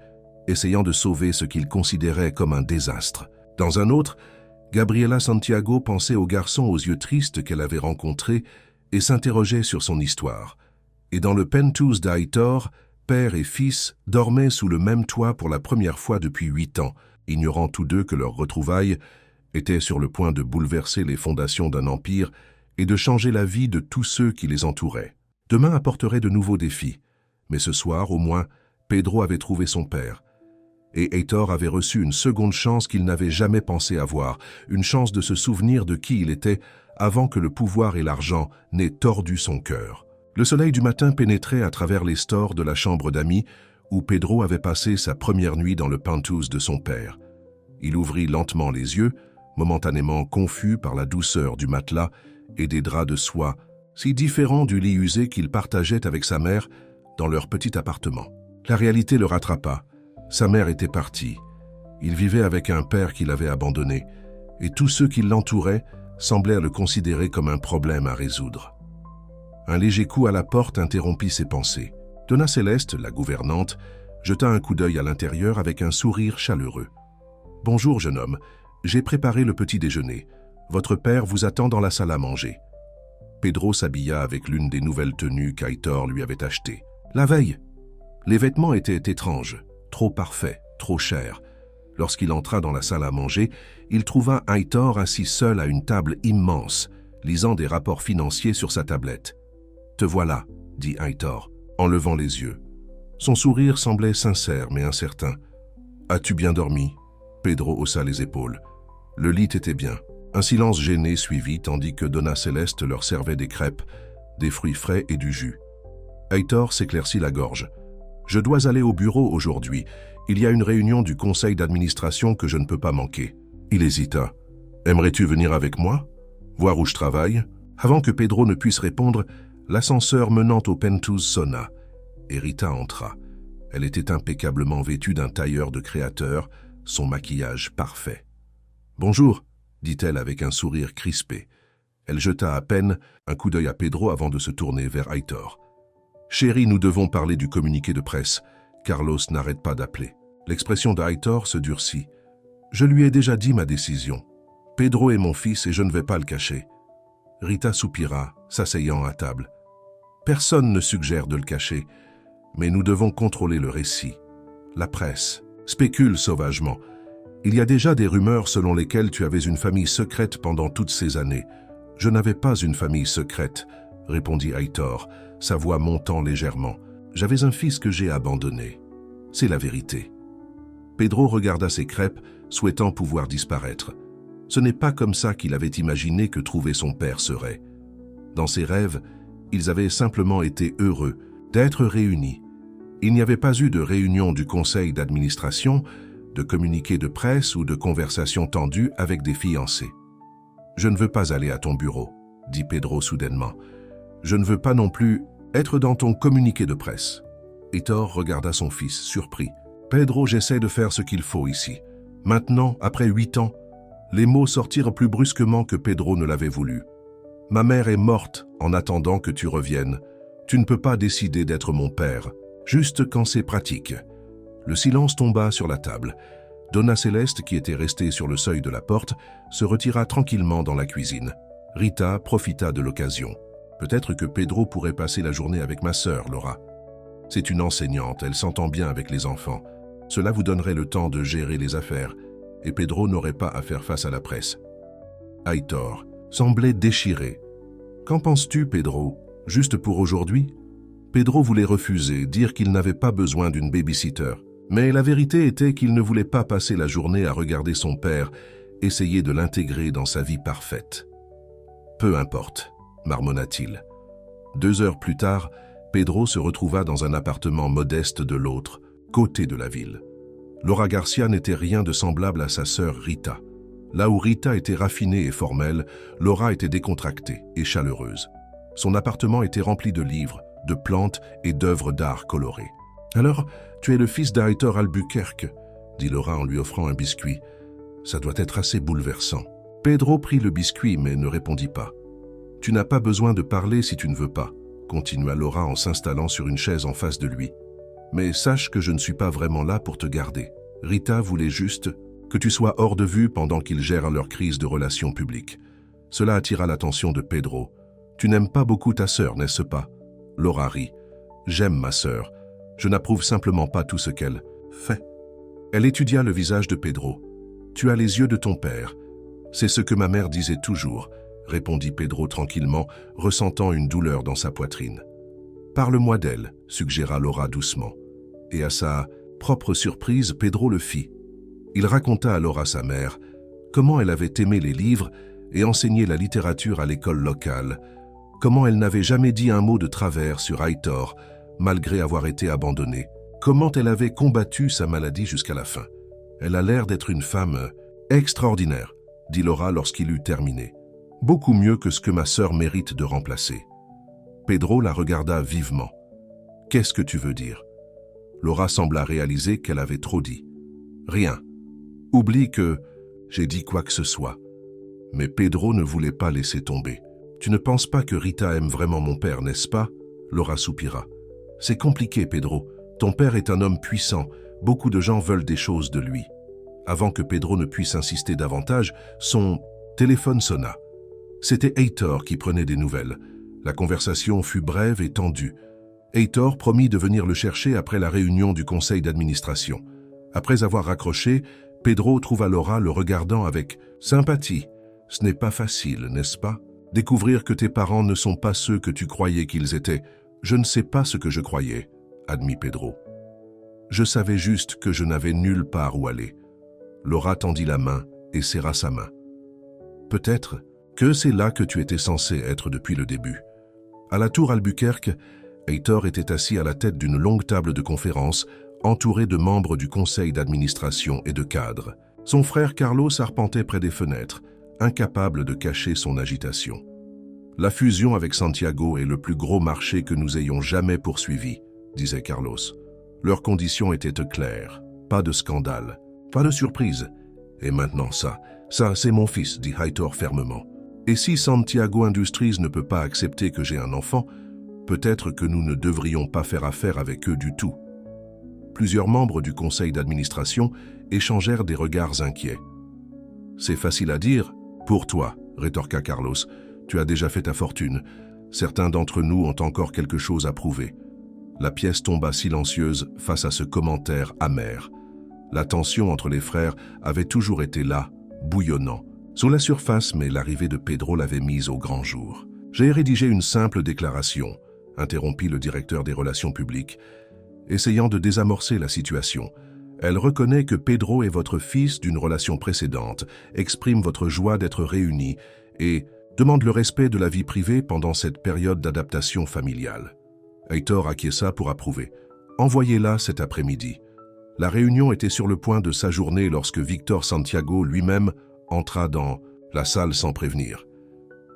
Speaker 1: essayant de sauver ce qu'il considérait comme un désastre. Dans un autre, Gabriela Santiago pensait au garçon aux yeux tristes qu'elle avait rencontré et s'interrogeait sur son histoire. Et dans le Penthouse d'Aitor, père et fils dormaient sous le même toit pour la première fois depuis 8 ans, ignorant tous deux que leur retrouvaille était sur le point de bouleverser les fondations d'un empire et de changer la vie de tous ceux qui les entouraient. Demain apporterait de nouveaux défis, mais ce soir, au moins, Pedro avait trouvé son père. Et Aitor avait reçu une seconde chance qu'il n'avait jamais pensé avoir, une chance de se souvenir de qui il était avant que le pouvoir et l'argent n'aient tordu son cœur. Le soleil du matin pénétrait à travers les stores de la chambre d'amis où Pedro avait passé sa première nuit dans le Penthouse de son père. Il ouvrit lentement les yeux, momentanément confus par la douceur du matelas et des draps de soie si différent du lit usé qu'il partageait avec sa mère dans leur petit appartement. La réalité le rattrapa. Sa mère était partie. Il vivait avec un père qu'il avait abandonné, et tous ceux qui l'entouraient semblèrent le considérer comme un problème à résoudre. Un léger coup à la porte interrompit ses pensées. Donna Céleste, la gouvernante, jeta un coup d'œil à l'intérieur avec un sourire chaleureux. « Bonjour, jeune homme. J'ai préparé le petit déjeuner. Votre père vous attend dans la salle à manger. » Pedro s'habilla avec l'une des nouvelles tenues qu'Aitor lui avait achetées. La veille, les vêtements étaient étranges, trop parfaits, trop chers. Lorsqu'il entra dans la salle à manger, il trouva Aitor assis seul à une table immense, lisant des rapports financiers sur sa tablette. « Te voilà, » dit Aitor, en levant les yeux. Son sourire semblait sincère mais incertain. « As-tu bien dormi ?» Pedro haussa les épaules. Le lit était bien. Un silence gêné suivit tandis que Donna Céleste leur servait des crêpes, des fruits frais et du jus. Aitor s'éclaircit la gorge. « Je dois aller au bureau aujourd'hui. Il y a une réunion du conseil d'administration que je ne peux pas manquer. » Il hésita. « Aimerais-tu venir avec moi? Voir où je travaille ?» Avant que Pedro ne puisse répondre, l'ascenseur menant au penthouse sonna, et Rita entra. Elle était impeccablement vêtue d'un tailleur de créateur, son maquillage parfait. « Bonjour !» dit-elle avec un sourire crispé. Elle jeta à peine un coup d'œil à Pedro avant de se tourner vers Aitor. « Chérie, nous devons parler du communiqué de presse. Carlos n'arrête pas d'appeler. » L'expression d'Aitor se durcit. « Je lui ai déjà dit ma décision. Pedro est mon fils et je ne vais pas le cacher. » Rita soupira, s'asseyant à table. « Personne ne suggère de le cacher, mais nous devons contrôler le récit. La presse spécule sauvagement. Il y a déjà des rumeurs selon lesquelles tu avais une famille secrète pendant toutes ces années. Je n'avais pas une famille secrète, répondit Aitor, sa voix montant légèrement. J'avais un fils que j'ai abandonné. C'est la vérité. Pedro regarda ses crêpes, souhaitant pouvoir disparaître. Ce n'est pas comme ça qu'il avait imaginé que trouver son père serait. Dans ses rêves, ils avaient simplement été heureux d'être réunis. Il n'y avait pas eu de réunion du conseil d'administration, de communiqué de presse ou de conversation tendue avec des fiancés. « Je ne veux pas aller à ton bureau, » dit Pedro soudainement. « Je ne veux pas non plus être dans ton communiqué de presse. » Aitor regarda son fils, surpris. « Pedro, j'essaie de faire ce qu'il faut ici. Maintenant, après 8 ans, les mots sortirent plus brusquement que Pedro ne l'avait voulu. « Ma mère est morte en attendant que tu reviennes. Tu ne peux pas décider d'être mon père, juste quand c'est pratique. » Le silence tomba sur la table. Donna Céleste, qui était restée sur le seuil de la porte, se retira tranquillement dans la cuisine. Rita profita de l'occasion. « Peut-être que Pedro pourrait passer la journée avec ma sœur, Laura. C'est une enseignante, elle s'entend bien avec les enfants. Cela vous donnerait le temps de gérer les affaires, et Pedro n'aurait pas à faire face à la presse. » Aitor semblait déchiré. « Qu'en penses-tu, Pedro? Juste pour aujourd'hui ?» Pedro voulait refuser, dire qu'il n'avait pas besoin d'une babysitter. Mais la vérité était qu'il ne voulait pas passer la journée à regarder son père, essayer de l'intégrer dans sa vie parfaite. « Peu importe, » marmonna-t-il. 2 heures plus tard, Pedro se retrouva dans un appartement modeste de l'autre côté de la ville. Laura Garcia n'était rien de semblable à sa sœur Rita. Là où Rita était raffinée et formelle, Laura était décontractée et chaleureuse. Son appartement était rempli de livres, de plantes et d'œuvres d'art colorées. « Alors, tu es le fils d'Aitor Albuquerque » dit Laura en lui offrant un biscuit. « Ça doit être assez bouleversant. » Pedro prit le biscuit mais ne répondit pas. « Tu n'as pas besoin de parler si tu ne veux pas » continua Laura en s'installant sur une chaise en face de lui. « Mais sache que je ne suis pas vraiment là pour te garder. Rita voulait juste que tu sois hors de vue pendant qu'ils gèrent leur crise de relations publiques. » Cela attira l'attention de Pedro. « Tu n'aimes pas beaucoup ta sœur, n'est-ce pas ?» Laura rit. « J'aime ma sœur. Je n'approuve simplement pas tout ce qu'elle fait. » Elle étudia le visage de Pedro. « Tu as les yeux de ton père. C'est ce que ma mère disait toujours, » répondit Pedro tranquillement, ressentant une douleur dans sa poitrine. « Parle-moi d'elle, » suggéra Laura doucement. Et à sa propre surprise, Pedro le fit. Il raconta à Laura sa mère comment elle avait aimé les livres et enseigné la littérature à l'école locale, comment elle n'avait jamais dit un mot de travers sur Aitor, malgré avoir été abandonnée, comment elle avait combattu sa maladie jusqu'à la fin. « Elle a l'air d'être une femme extraordinaire, » dit Laura lorsqu'il eut terminé. « Beaucoup mieux que ce que ma sœur mérite de remplacer. » Pedro la regarda vivement. « Qu'est-ce que tu veux dire ?» Laura sembla réaliser qu'elle avait trop dit. « Rien. Oublie que j'ai dit quoi que ce soit. » Mais Pedro ne voulait pas laisser tomber. « Tu ne penses pas que Rita aime vraiment mon père, n'est-ce pas ?» Laura soupira. « C'est compliqué, Pedro. Ton père est un homme puissant. Beaucoup de gens veulent des choses de lui. » Avant que Pedro ne puisse insister davantage, son téléphone sonna. C'était Heitor qui prenait des nouvelles. La conversation fut brève et tendue. Heitor promit de venir le chercher après la réunion du conseil d'administration. Après avoir raccroché, Pedro trouva Laura le regardant avec sympathie. « Ce n'est pas facile, n'est-ce pas? Découvrir que tes parents ne sont pas ceux que tu croyais qu'ils étaient. Je ne sais pas ce que je croyais, » admit Pedro. « Je savais juste que je n'avais nulle part où aller. » Laura tendit la main et serra sa main. « Peut-être que c'est là que tu étais censé être depuis le début. » À la tour Albuquerque, Heitor était assis à la tête d'une longue table de conférence, entouré de membres du conseil d'administration et de cadres. Son frère Carlos arpentait près des fenêtres, incapable de cacher son agitation. « La fusion avec Santiago est le plus gros marché que nous ayons jamais poursuivi, » disait Carlos. Leurs conditions étaient claires, pas de scandale. Pas de surprise. Et maintenant ça c'est mon fils, dit Heitor fermement. Et si Santiago Industries ne peut pas accepter que j'ai un enfant, peut-être que nous ne devrions pas faire affaire avec eux du tout. Plusieurs membres du conseil d'administration échangèrent des regards inquiets. C'est facile à dire, pour toi, rétorqua Carlos. Tu as déjà fait ta fortune. Certains d'entre nous ont encore quelque chose à prouver. La pièce tomba silencieuse face à ce commentaire amer. La tension entre les frères avait toujours été là, bouillonnant. Sous la surface, mais l'arrivée de Pedro l'avait mise au grand jour. « J'ai rédigé une simple déclaration », interrompit le directeur des relations publiques, essayant de désamorcer la situation. « Elle reconnaît que Pedro est votre fils d'une relation précédente, exprime votre joie d'être réunis et demande le respect de la vie privée pendant cette période d'adaptation familiale. » Heitor acquiesça pour approuver. « Envoyez-la cet après-midi. » La réunion était sur le point de s'ajourner lorsque Victor Santiago lui-même entra dans la salle sans prévenir.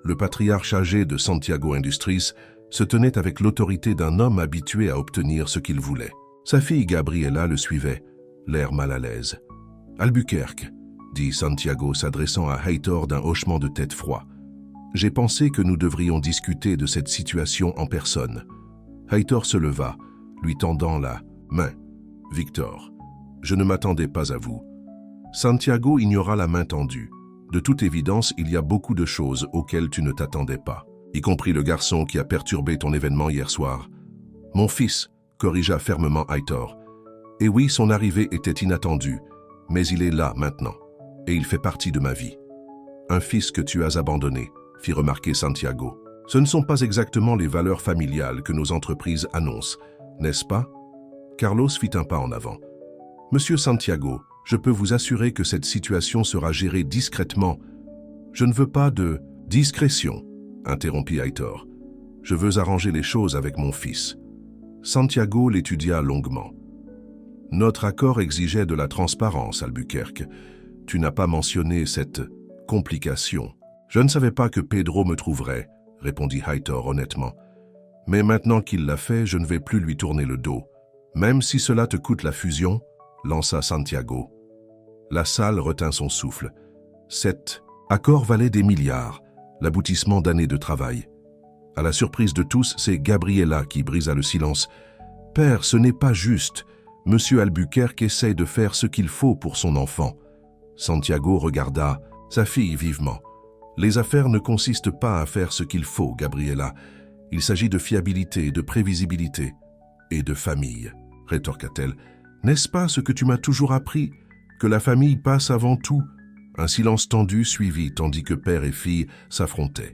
Speaker 1: Le patriarche âgé de Santiago Industries se tenait avec l'autorité d'un homme habitué à obtenir ce qu'il voulait. Sa fille Gabriela le suivait, l'air mal à l'aise. « Albuquerque, » dit Santiago s'adressant à Heitor d'un hochement de tête froid. « J'ai pensé que nous devrions discuter de cette situation en personne. » Heitor se leva, lui tendant la main. « Victor, je ne m'attendais pas à vous. » Santiago ignora la main tendue. De toute évidence, il y a beaucoup de choses auxquelles tu ne t'attendais pas, y compris le garçon qui a perturbé ton événement hier soir. « Mon fils, » corrigea fermement Heitor. « Et oui, son arrivée était inattendue, mais il est là maintenant, et il fait partie de ma vie. »« Un fils que tu as abandonné, » fit remarquer Santiago. « Ce ne sont pas exactement les valeurs familiales que nos entreprises annoncent, n'est-ce pas ?» Carlos fit un pas en avant. « Monsieur Santiago, je peux vous assurer que cette situation sera gérée discrètement. »« Je ne veux pas de discrétion, » interrompit Heitor. « Je veux arranger les choses avec mon fils. » Santiago l'étudia longuement. « Notre accord exigeait de la transparence, Albuquerque. Tu n'as pas mentionné cette complication. »« Je ne savais pas que Pedro me trouverait, » répondit Heitor honnêtement. « Mais maintenant qu'il l'a fait, je ne vais plus lui tourner le dos. » Même si cela te coûte la fusion, lança Santiago. La salle retint son souffle. Cet accord valait des milliards, l'aboutissement d'années de travail. À la surprise de tous, c'est Gabriela qui brisa le silence. « Père, ce n'est pas juste. Monsieur Albuquerque essaye de faire ce qu'il faut pour son enfant. » Santiago regarda sa fille vivement. « Les affaires ne consistent pas à faire ce qu'il faut, Gabriela. Il s'agit de fiabilité, de prévisibilité et de famille. » rétorqua-t-elle. « N'est-ce pas ce que tu m'as toujours appris, que la famille passe avant tout ?» Un silence tendu suivit, tandis que père et fille s'affrontaient.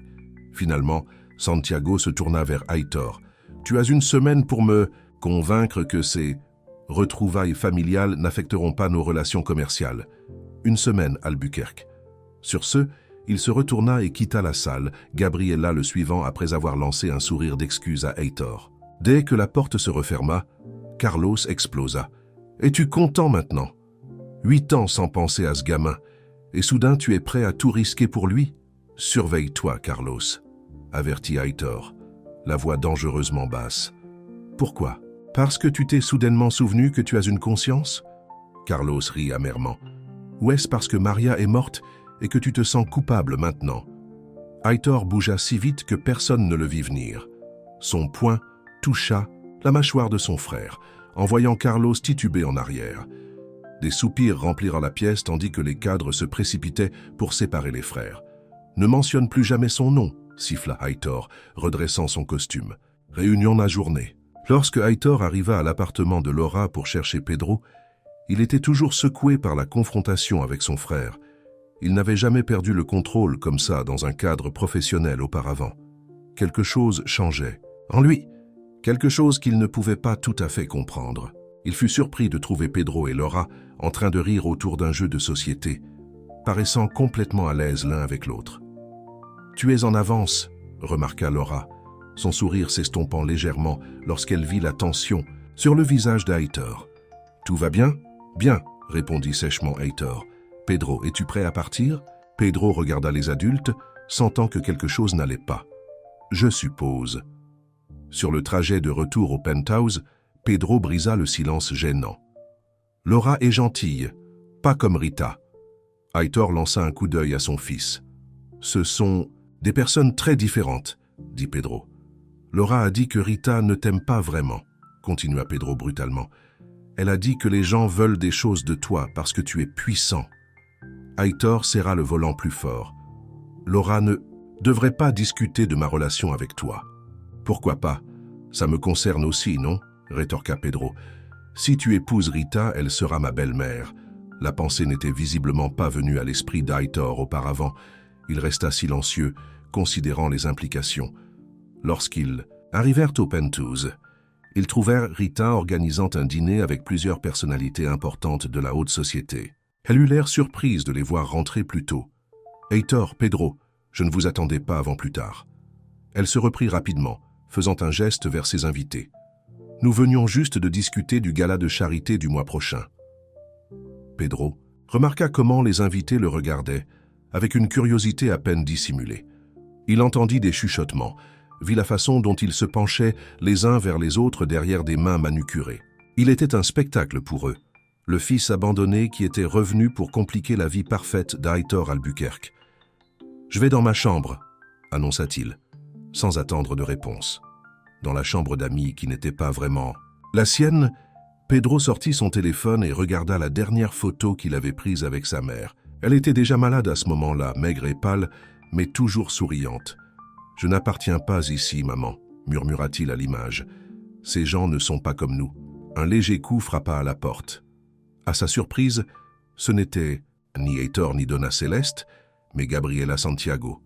Speaker 1: Finalement, Santiago se tourna vers Heitor. « Tu as une semaine pour me convaincre que ces retrouvailles familiales n'affecteront pas nos relations commerciales. Une semaine, Albuquerque. » Sur ce, il se retourna et quitta la salle, Gabriela le suivant après avoir lancé un sourire d'excuse à Heitor. Dès que la porte se referma, Carlos explosa. « Es-tu content maintenant? 8 ans sans penser à ce gamin, et soudain tu es prêt à tout risquer pour lui? Surveille-toi, Carlos, » avertit Heitor. la voix dangereusement basse. « Pourquoi? Parce que tu t'es soudainement souvenu que tu as une conscience ?» Carlos rit amèrement. « Ou est-ce parce que Maria est morte et que tu te sens coupable maintenant ?» Aitor bougea si vite que personne ne le vit venir. Son poing toucha la mâchoire de son frère, en voyant Carlos tituber en arrière. Des soupirs remplirent la pièce tandis que les cadres se précipitaient pour séparer les frères. « Ne mentionne plus jamais son nom », siffla Aitor, redressant son costume. Réunion ajournée. Lorsque Aitor arriva à l'appartement de Laura pour chercher Pedro, il était toujours secoué par la confrontation avec son frère. Il n'avait jamais perdu le contrôle comme ça dans un cadre professionnel auparavant. Quelque chose changeait. En lui, quelque chose qu'il ne pouvait pas tout à fait comprendre. Il fut surpris de trouver Pedro et Laura en train de rire autour d'un jeu de société, paraissant complètement à l'aise l'un avec l'autre. « Tu es en avance », remarqua Laura, son sourire s'estompant légèrement lorsqu'elle vit la tension sur le visage d'Aitor. « Tout va bien ?»« Bien », répondit sèchement Aitor. « Pedro, es-tu prêt à partir ?» Pedro regarda les adultes, sentant que quelque chose n'allait pas. « Je suppose. » Sur le trajet de retour au penthouse, Pedro brisa le silence gênant. « Laura est gentille, pas comme Rita. » Aitor lança un coup d'œil à son fils. « Ce sont des personnes très différentes, » dit Pedro. « Laura a dit que Rita ne t'aime pas vraiment, » continua Pedro brutalement. « Elle a dit que les gens veulent des choses de toi parce que tu es puissant. » Aitor serra le volant plus fort. « Laura ne devrait pas discuter de ma relation avec toi. »« Pourquoi pas? Ça me concerne aussi, non ?» rétorqua Pedro. « Si tu épouses Rita, elle sera ma belle-mère. » La pensée n'était visiblement pas venue à l'esprit d'Aitor auparavant. Il resta silencieux, considérant les implications. Lorsqu'ils arrivèrent au penthouse, ils trouvèrent Rita organisant un dîner avec plusieurs personnalités importantes de la haute société. Elle eut l'air surprise de les voir rentrer plus tôt. « Aitor, Pedro, je ne vous attendais pas avant plus tard. » Elle se reprit rapidement, faisant un geste vers ses invités. « Nous venions juste de discuter du gala de charité du mois prochain. » Pedro remarqua comment les invités le regardaient, avec une curiosité à peine dissimulée. Il entendit des chuchotements, vit la façon dont ils se penchaient les uns vers les autres derrière des mains manucurées. Il était un spectacle pour eux, le fils abandonné qui était revenu pour compliquer la vie parfaite d'Aitor Albuquerque. « Je vais dans ma chambre », annonça-t-il, sans attendre de réponse. Dans la chambre d'amis qui n'était pas vraiment la sienne, Pedro sortit son téléphone et regarda la dernière photo qu'il avait prise avec sa mère. Elle était déjà malade à ce moment-là, maigre et pâle, mais toujours souriante. « Je n'appartiens pas ici, maman », murmura-t-il à l'image. « Ces gens ne sont pas comme nous. » Un léger coup frappa à la porte. À sa surprise, ce n'était ni Aitor ni Donna Céleste, mais Gabriela Santiago.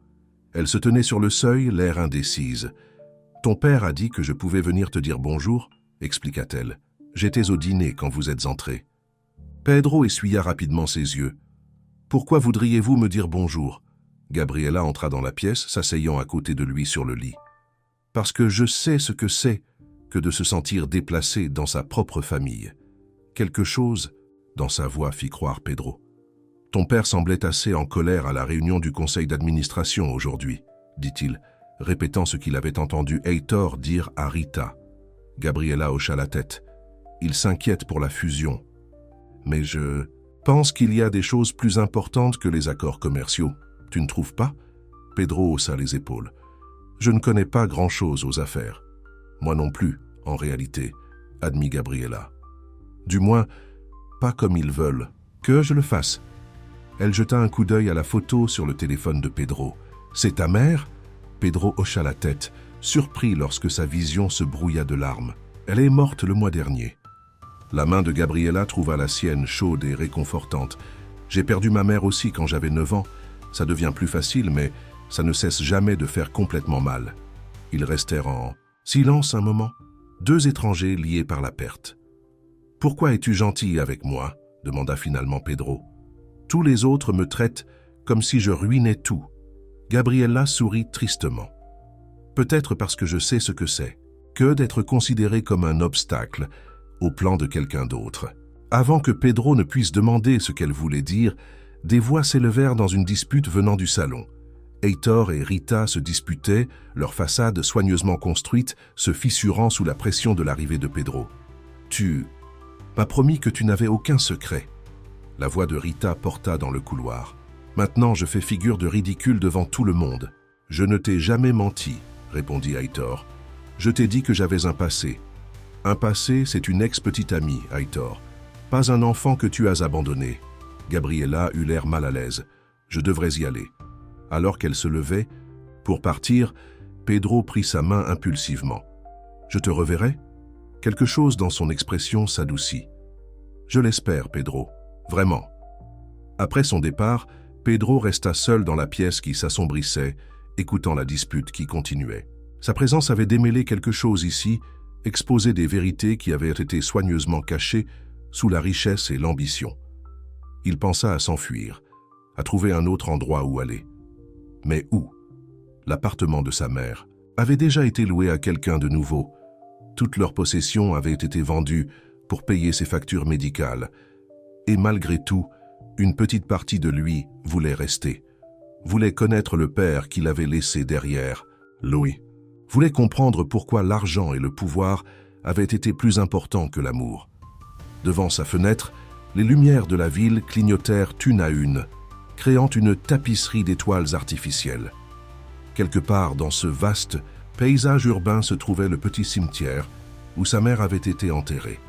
Speaker 1: Elle se tenait sur le seuil, l'air indécise. « Ton père a dit que je pouvais venir te dire bonjour », expliqua-t-elle. « J'étais au dîner quand vous êtes entrés. » Pedro essuya rapidement ses yeux. « Pourquoi voudriez-vous me dire bonjour ?» Gabriela entra dans la pièce, s'asseyant à côté de lui sur le lit. « Parce que je sais ce que c'est que de se sentir déplacé dans sa propre famille. » Quelque chose dans sa voix fit croire Pedro. « Ton père semblait assez en colère à la réunion du conseil d'administration aujourd'hui, » dit-il, répétant ce qu'il avait entendu Aitor dire à Rita. Gabriela hocha la tête. « Il s'inquiète pour la fusion. Mais je pense qu'il y a des choses plus importantes que les accords commerciaux. Tu ne trouves pas ?» Pedro haussa les épaules. « Je ne connais pas grand-chose aux affaires. »« Moi non plus, en réalité, » admit Gabriela. « Du moins, pas comme ils veulent. Que je le fasse. » Elle jeta un coup d'œil à la photo sur le téléphone de Pedro. « C'est ta mère ?» Pedro hocha la tête, surpris lorsque sa vision se brouilla de larmes. « Elle est morte le mois dernier. » La main de Gabriela trouva la sienne chaude et réconfortante. « J'ai perdu ma mère aussi quand j'avais 9 ans. Ça devient plus facile, mais ça ne cesse jamais de faire complètement mal. » Ils restèrent en silence un moment, deux étrangers liés par la perte. « Pourquoi es-tu gentil avec moi ?» demanda finalement Pedro. « Tous les autres me traitent comme si je ruinais tout. » Gabriela sourit tristement. « Peut-être parce que je sais ce que c'est, que d'être considéré comme un obstacle au plan de quelqu'un d'autre. » Avant que Pedro ne puisse demander ce qu'elle voulait dire, des voix s'élevèrent dans une dispute venant du salon. Heitor et Rita se disputaient, leur façade soigneusement construite se fissurant sous la pression de l'arrivée de Pedro. « Tu m'as promis que tu n'avais aucun secret. » La voix de Rita porta dans le couloir. « Maintenant, je fais figure de ridicule devant tout le monde. »« Je ne t'ai jamais menti, » répondit Heitor. « Je t'ai dit que j'avais un passé. Un passé, c'est une ex-petite amie, Heitor. Pas un enfant que tu as abandonné. » Gabriella eut l'air mal à l'aise. « Je devrais y aller. » Alors qu'elle se levait, pour partir, Pedro prit sa main impulsivement. « Je te reverrai ?» Quelque chose dans son expression s'adoucit. « Je l'espère, Pedro. Vraiment. » Après son départ, Pedro resta seul dans la pièce qui s'assombrissait, écoutant la dispute qui continuait. Sa présence avait démêlé quelque chose ici, exposé des vérités qui avaient été soigneusement cachées sous la richesse et l'ambition. Il pensa à s'enfuir, à trouver un autre endroit où aller. Mais où? L'appartement de sa mère avait déjà été loué à quelqu'un de nouveau. Toutes leurs possessions avaient été vendues pour payer ses factures médicales. Et malgré tout, une petite partie de lui voulait rester. Voulait connaître le père qu'il avait laissé derrière, Louis. Voulait comprendre pourquoi l'argent et le pouvoir avaient été plus importants que l'amour. Devant sa fenêtre, les lumières de la ville clignotèrent une à une, créant une tapisserie d'étoiles artificielles. Quelque part dans ce vaste paysage urbain se trouvait le petit cimetière où sa mère avait été enterrée.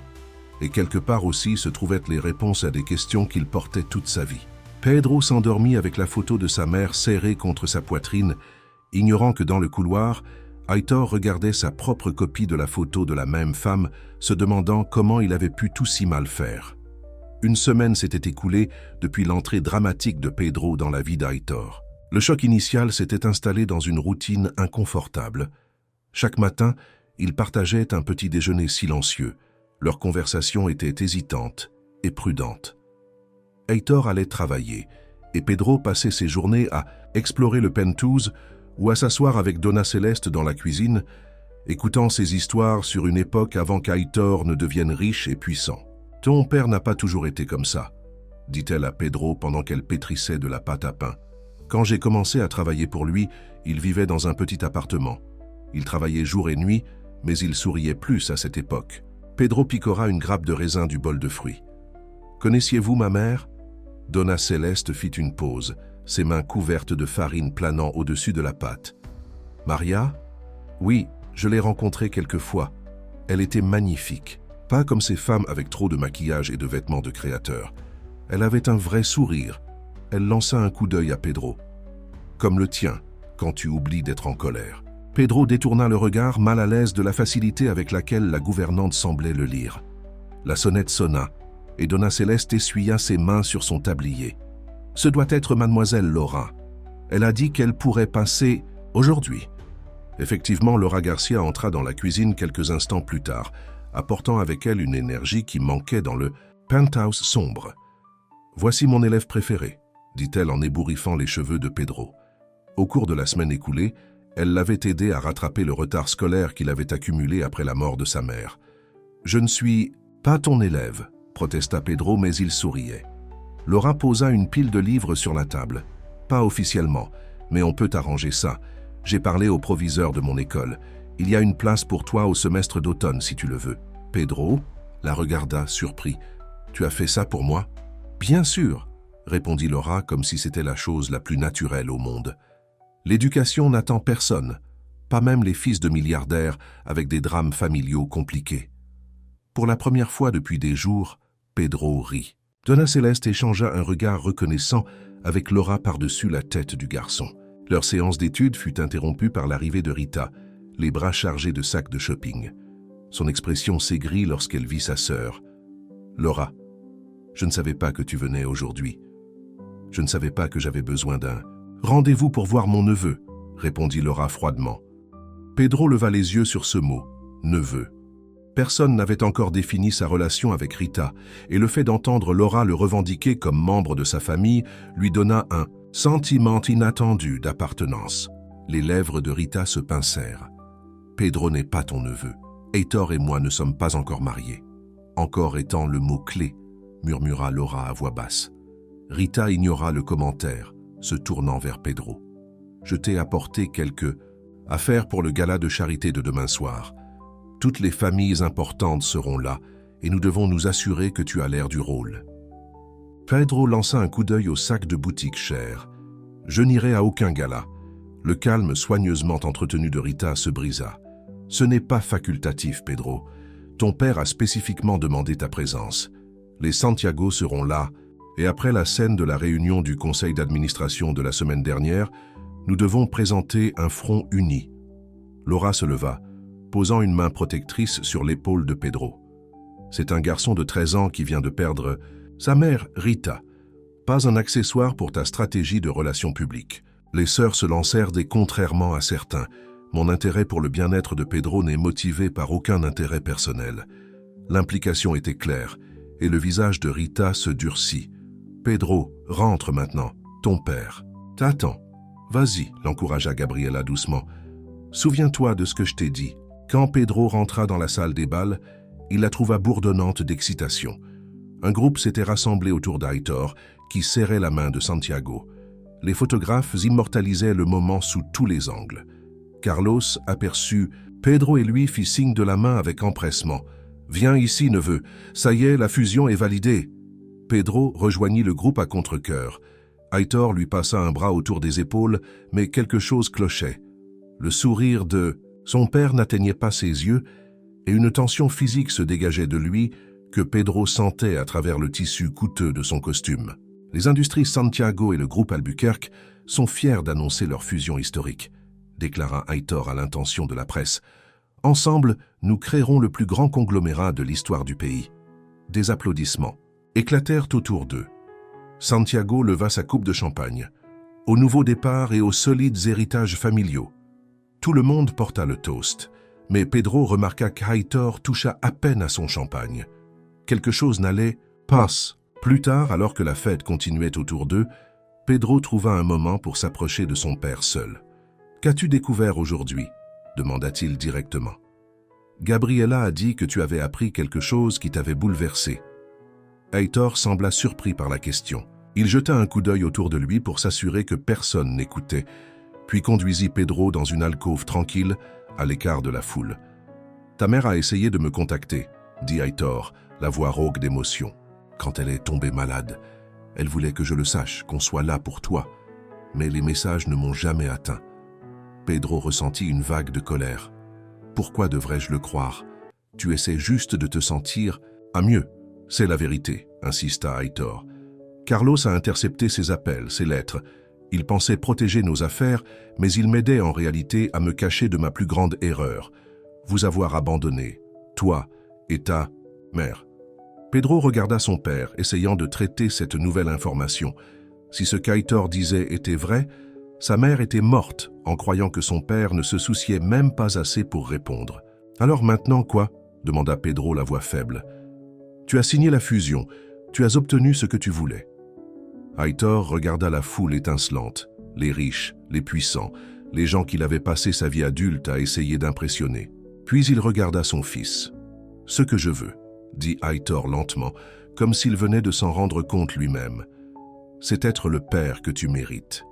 Speaker 1: Et quelque part aussi se trouvaient les réponses à des questions qu'il portait toute sa vie. Pedro s'endormit avec la photo de sa mère serrée contre sa poitrine, ignorant que dans le couloir, Heitor regardait sa propre copie de la photo de la même femme, se demandant comment il avait pu tout si mal faire. Une semaine s'était écoulée depuis l'entrée dramatique de Pedro dans la vie d'Heitor. Le choc initial s'était installé dans une routine inconfortable. Chaque matin, ils partageaient un petit déjeuner silencieux. Leur conversation était hésitante et prudente. Heitor allait travailler, et Pedro passait ses journées à explorer le penthouse ou à s'asseoir avec Donna Céleste dans la cuisine, écoutant ses histoires sur une époque avant qu'Heitor ne devienne riche et puissant. « Ton père n'a pas toujours été comme ça, » dit-elle à Pedro pendant qu'elle pétrissait de la pâte à pain. « Quand j'ai commencé à travailler pour lui, il vivait dans un petit appartement. Il travaillait jour et nuit, mais il souriait plus à cette époque. » Pedro picora une grappe de raisin du bol de fruits. « Connaissiez-vous ma mère ?» Donna Céleste fit une pause, ses mains couvertes de farine planant au-dessus de la pâte. « Maria ? Oui, je l'ai rencontrée quelquefois. Elle était magnifique. Pas comme ces femmes avec trop de maquillage et de vêtements de créateur. Elle avait un vrai sourire. Elle lança un coup d'œil à Pedro. Comme le tien, quand tu oublies d'être en colère. Pedro détourna le regard, mal à l'aise de la facilité avec laquelle la gouvernante semblait le lire. La sonnette sonna, et Donna Céleste essuya ses mains sur son tablier. Ce doit être mademoiselle Laura. Elle a dit qu'elle pourrait passer aujourd'hui. Effectivement, Laura Garcia entra dans la cuisine quelques instants plus tard, apportant avec elle une énergie qui manquait dans le penthouse sombre. « Voici mon élève préféré », dit-elle en ébouriffant les cheveux de Pedro. Au cours de la semaine écoulée, elle l'avait aidé à rattraper le retard scolaire qu'il avait accumulé après la mort de sa mère. « Je ne suis pas ton élève », protesta Pedro, mais il souriait. Laura posa une pile de livres sur la table. « Pas officiellement, mais on peut arranger ça. J'ai parlé au proviseur de mon école. Il y a une place pour toi au semestre d'automne, si tu le veux. » Pedro la regarda, surpris. « Tu as fait ça pour moi ?»« Bien sûr !» répondit Laura comme si c'était la chose la plus naturelle au monde. « L'éducation n'attend personne, pas même les fils de milliardaires avec des drames familiaux compliqués. » Pour la première fois depuis des jours, Pedro rit. Donna Céleste échangea un regard reconnaissant avec Laura par-dessus la tête du garçon. Leur séance d'études fut interrompue par l'arrivée de Rita, les bras chargés de sacs de shopping. Son expression s'aigrit lorsqu'elle vit sa sœur. « Laura, je ne savais pas que tu venais aujourd'hui. Je ne savais pas que j'avais besoin d'un rendez-vous pour voir mon neveu, » répondit Laura froidement. Pedro leva les yeux sur ce mot, « neveu ». Personne n'avait encore défini sa relation avec Rita, et le fait d'entendre Laura le revendiquer comme membre de sa famille lui donna un sentiment inattendu d'appartenance. Les lèvres de Rita se pincèrent. « Pedro n'est pas ton neveu. Heitor et moi ne sommes pas encore mariés. » Encore étant le mot-clé, murmura Laura à voix basse. Rita ignora le commentaire, se tournant vers Pedro. Je t'ai apporté quelques affaires pour le gala de charité de demain soir. Toutes les familles importantes seront là et nous devons nous assurer que tu as l'air du rôle. » Pedro lança un coup d'œil au sac de boutique cher. « Je n'irai à aucun gala. » Le calme soigneusement entretenu de Rita se brisa. « Ce n'est pas facultatif, Pedro. Ton père a spécifiquement demandé ta présence. Les Santiago seront là, et après la scène de la réunion du conseil d'administration de la semaine dernière, nous devons présenter un front uni. » Laura se leva, posant une main protectrice sur l'épaule de Pedro. « C'est un garçon de 13 ans qui vient de perdre sa mère, Rita. Pas un accessoire pour ta stratégie de relations publiques. » Les sœurs se lancèrent des contrairement à certains. Mon intérêt pour le bien-être de Pedro n'est motivé par aucun intérêt personnel. L'implication était claire, et le visage de Rita se durcit. « Pedro, rentre maintenant, ton père. »« T'attends. Vas-y, » l'encouragea Gabriela doucement. « Souviens-toi de ce que je t'ai dit. » Quand Pedro rentra dans la salle des bals, il la trouva bourdonnante d'excitation. Un groupe s'était rassemblé autour d'Aitor, qui serrait la main de Santiago. Les photographes immortalisaient le moment sous tous les angles. Carlos aperçut Pedro et lui fit signe de la main avec empressement. « Viens ici, neveu. Ça y est, la fusion est validée. » Pedro rejoignit le groupe à contre-cœur. Aitor lui passa un bras autour des épaules, mais quelque chose clochait. Le sourire de son père n'atteignait pas ses yeux, et une tension physique se dégageait de lui que Pedro sentait à travers le tissu coûteux de son costume. Les industries Santiago et le groupe Albuquerque sont fiers d'annoncer leur fusion historique, déclara Aitor à l'intention de la presse. Ensemble, nous créerons le plus grand conglomérat de l'histoire du pays. Des applaudissements éclatèrent autour d'eux. Santiago leva sa coupe de champagne. Au nouveau départ et aux solides héritages familiaux. Tout le monde porta le toast, mais Pedro remarqua qu'Aitor toucha à peine à son champagne. Quelque chose n'allait pas. Plus tard, alors que la fête continuait autour d'eux, Pedro trouva un moment pour s'approcher de son père seul. « Qu'as-tu découvert aujourd'hui » demanda-t-il directement. « Gabriela a dit que tu avais appris quelque chose qui t'avait bouleversé. » Aitor sembla surpris par la question. Il jeta un coup d'œil autour de lui pour s'assurer que personne n'écoutait, puis conduisit Pedro dans une alcôve tranquille, à l'écart de la foule. « Ta mère a essayé de me contacter, » dit Aitor, la voix rauque d'émotion. « Quand elle est tombée malade, elle voulait que je le sache, qu'on soit là pour toi. Mais les messages ne m'ont jamais atteint. » Pedro ressentit une vague de colère. « Pourquoi devrais-je le croire? Tu essaies juste de te sentir à mieux. C'est la vérité, » insista Aitor. « Carlos a intercepté ses appels, ses lettres. Il pensait protéger nos affaires, mais il m'aidait en réalité à me cacher de ma plus grande erreur. Vous avoir abandonné, toi et ta mère. » Pedro regarda son père, essayant de traiter cette nouvelle information. Si ce qu'Aitor disait était vrai, sa mère était morte en croyant que son père ne se souciait même pas assez pour répondre. « Alors maintenant quoi ?» demanda Pedro la voix faible. « Tu as signé la fusion, tu as obtenu ce que tu voulais. » Aitor regarda la foule étincelante, les riches, les puissants, les gens qu'il avait passé sa vie adulte à essayer d'impressionner. Puis il regarda son fils. « Ce que je veux, » dit Aitor lentement, comme s'il venait de s'en rendre compte lui-même. « C'est être le père que tu mérites.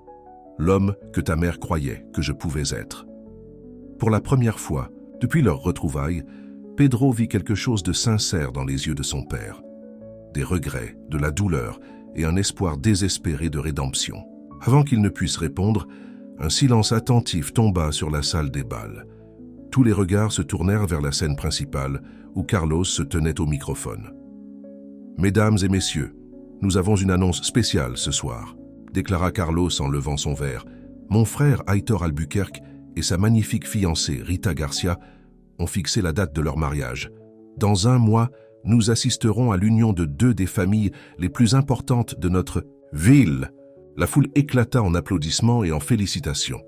Speaker 1: L'homme que ta mère croyait que je pouvais être. » Pour la première fois, depuis leur retrouvaille, Pedro vit quelque chose de sincère dans les yeux de son père. Des regrets, de la douleur et un espoir désespéré de rédemption. Avant qu'il ne puisse répondre, un silence attentif tomba sur la salle des bals. Tous les regards se tournèrent vers la scène principale, où Carlos se tenait au microphone. « Mesdames et messieurs, nous avons une annonce spéciale ce soir, » déclara Carlos en levant son verre. « Mon frère Aitor Albuquerque et sa magnifique fiancée Rita Garcia ont fixé la date de leur mariage. Dans 1 mois, nous assisterons à l'union de 2 des familles les plus importantes de notre ville. » La foule éclata en applaudissements et en félicitations.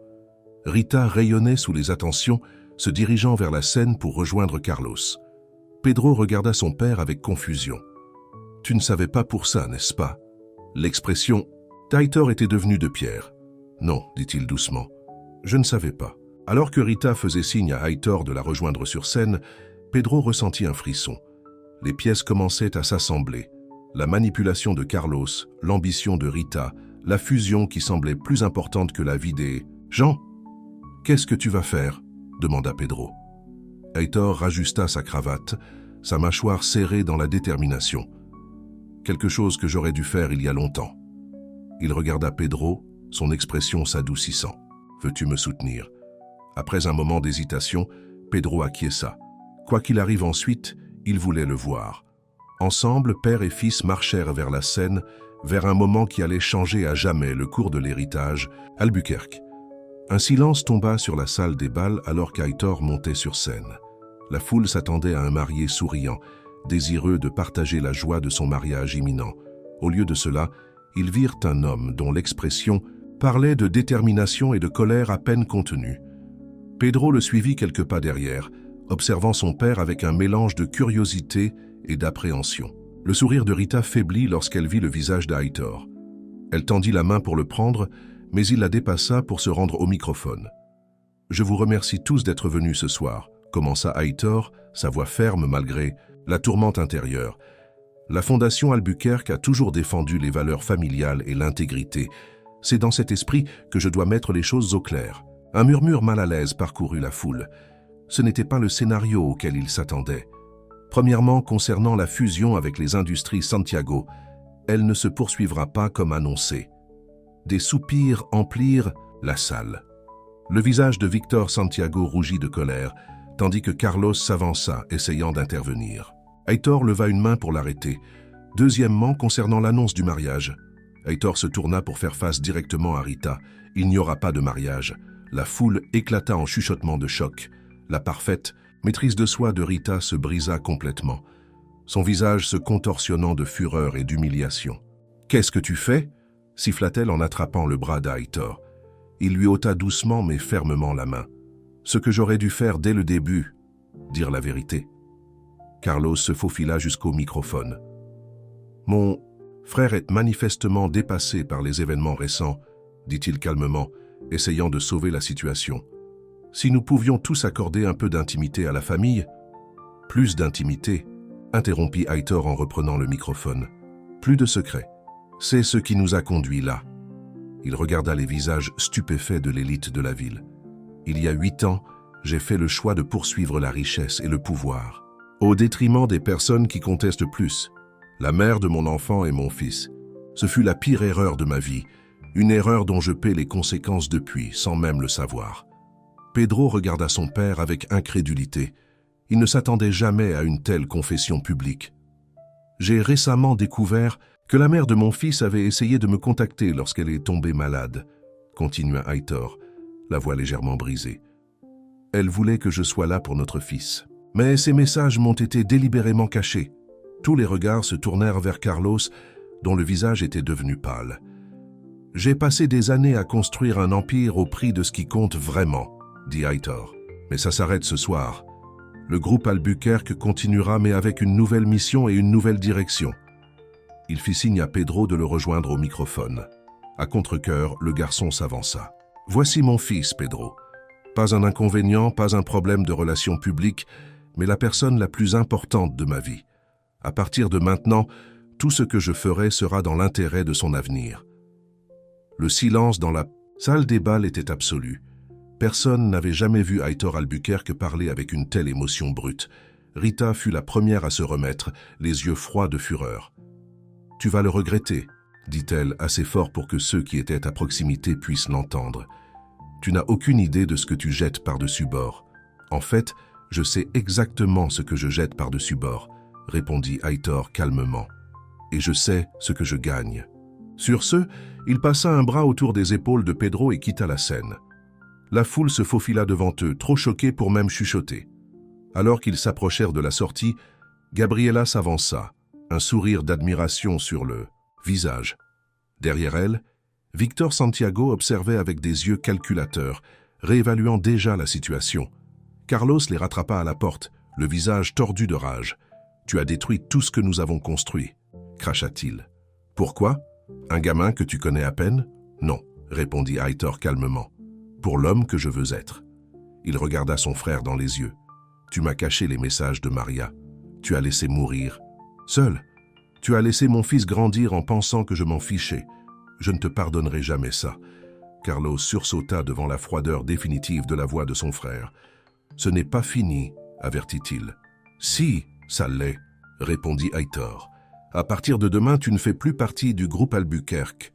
Speaker 1: Rita rayonnait sous les attentions, se dirigeant vers la scène pour rejoindre Carlos. Pedro regarda son père avec confusion. « Tu ne savais pas pour ça, n'est-ce pas ?» L'expression « Aitor était devenu de pierre. »« Non, dit-il doucement. Je ne savais pas. » Alors que Rita faisait signe à Aitor de la rejoindre sur scène, Pedro ressentit un frisson. Les pièces commençaient à s'assembler. La manipulation de Carlos, l'ambition de Rita, la fusion qui semblait plus importante que la vie des « Jean, qu'est-ce que tu vas faire ?» demanda Pedro. Heitor rajusta sa cravate, sa mâchoire serrée dans la détermination. « Quelque chose que j'aurais dû faire il y a longtemps. » Il regarda Pedro, son expression s'adoucissant. « Veux-tu me soutenir ?» Après un moment d'hésitation, Pedro acquiesça. Quoi qu'il arrive ensuite, il voulait le voir. Ensemble, père et fils marchèrent vers la scène, vers un moment qui allait changer à jamais le cours de l'héritage, Albuquerque. Un silence tomba sur la salle des bals alors qu'Heitor montait sur scène. La foule s'attendait à un marié souriant, désireux de partager la joie de son mariage imminent. Au lieu de cela, ils virent un homme dont l'expression parlait de détermination et de colère à peine contenue. Pedro le suivit quelques pas derrière, observant son père avec un mélange de curiosité et d'appréhension. Le sourire de Rita faiblit lorsqu'elle vit le visage d'Heitor. Elle tendit la main pour le prendre, mais il la dépassa pour se rendre au microphone. « Je vous remercie tous d'être venus ce soir », commença Heitor, sa voix ferme malgré la tourmente intérieure. La Fondation Albuquerque a toujours défendu les valeurs familiales et l'intégrité. C'est dans cet esprit que je dois mettre les choses au clair. Un murmure mal à l'aise parcourut la foule. Ce n'était pas le scénario auquel il s'attendait. Premièrement, concernant la fusion avec les industries Santiago, elle ne se poursuivra pas comme annoncé. Des soupirs emplirent la salle. Le visage de Victor Santiago rougit de colère, tandis que Carlos s'avança, essayant d'intervenir. Heitor leva une main pour l'arrêter. Deuxièmement, concernant l'annonce du mariage. Heitor se tourna pour faire face directement à Rita. Il n'y aura pas de mariage. La foule éclata en chuchotements de choc. La parfaite maîtrise de soi de Rita se brisa complètement, son visage se contorsionnant de fureur et d'humiliation. « Qu'est-ce que tu fais ?» siffla-t-elle en attrapant le bras d'Heitor. Il lui ôta doucement mais fermement la main. « Ce que j'aurais dû faire dès le début, dire la vérité. » Carlos se faufila jusqu'au microphone. « Mon frère est manifestement dépassé par les événements récents, dit-il calmement, essayant de sauver la situation. Si nous pouvions tous accorder un peu d'intimité à la famille, plus d'intimité, interrompit Heitor en reprenant le microphone. Plus de secrets. C'est ce qui nous a conduits là. Il regarda les visages stupéfaits de l'élite de la ville. Il y a 8 ans, j'ai fait le choix de poursuivre la richesse et le pouvoir, au détriment des personnes qui contestent plus, la mère de mon enfant et mon fils. Ce fut la pire erreur de ma vie, une erreur dont je paie les conséquences depuis, sans même le savoir. Pedro regarda son père avec incrédulité. Il ne s'attendait jamais à une telle confession publique. J'ai récemment découvert que la mère de mon fils avait essayé de me contacter lorsqu'elle est tombée malade, continua Heitor, la voix légèrement brisée. Elle voulait que je sois là pour notre fils. Mais ces messages m'ont été délibérément cachés. Tous les regards se tournèrent vers Carlos, dont le visage était devenu pâle. J'ai passé des années à construire un empire au prix de ce qui compte vraiment, dit Heitor. Mais ça s'arrête ce soir. Le groupe Albuquerque continuera, mais avec une nouvelle mission et une nouvelle direction. Il fit signe à Pedro de le rejoindre au microphone. À contre-cœur, le garçon s'avança. « Voici mon fils, Pedro. Pas un inconvénient, pas un problème de relations publiques, mais la personne la plus importante de ma vie. À partir de maintenant, tout ce que je ferai sera dans l'intérêt de son avenir. » Le silence dans la salle des bals était absolu. Personne n'avait jamais vu Heitor Albuquerque parler avec une telle émotion brute. Rita fut la première à se remettre, les yeux froids de fureur. « Tu vas le regretter, » dit-elle assez fort pour que ceux qui étaient à proximité puissent l'entendre. « Tu n'as aucune idée de ce que tu jettes par-dessus bord. En fait, je sais exactement ce que je jette par-dessus bord, » répondit Heitor calmement. « Et je sais ce que je gagne. » Sur ce, il passa un bras autour des épaules de Pedro et quitta la scène. La foule se faufila devant eux, trop choquée pour même chuchoter. Alors qu'ils s'approchèrent de la sortie, Gabriela s'avança, un sourire d'admiration sur le visage. Derrière elle, Victor Santiago observait avec des yeux calculateurs, réévaluant déjà la situation. Carlos les rattrapa à la porte, le visage tordu de rage. « Tu as détruit tout ce que nous avons construit », cracha-t-il. « Pourquoi ? Un gamin que tu connais à peine ? Non, répondit Heitor calmement. Pour l'homme que je veux être. Il regarda son frère dans les yeux. Tu m'as caché les messages de Maria. Tu as laissé mourir. Seul. Tu as laissé mon fils grandir en pensant que je m'en fichais. Je ne te pardonnerai jamais ça. Carlos sursauta devant la froideur définitive de la voix de son frère. « Ce n'est pas fini, avertit-il. « Si, ça l'est, répondit Heitor. À partir de demain, tu ne fais plus partie du groupe Albuquerque.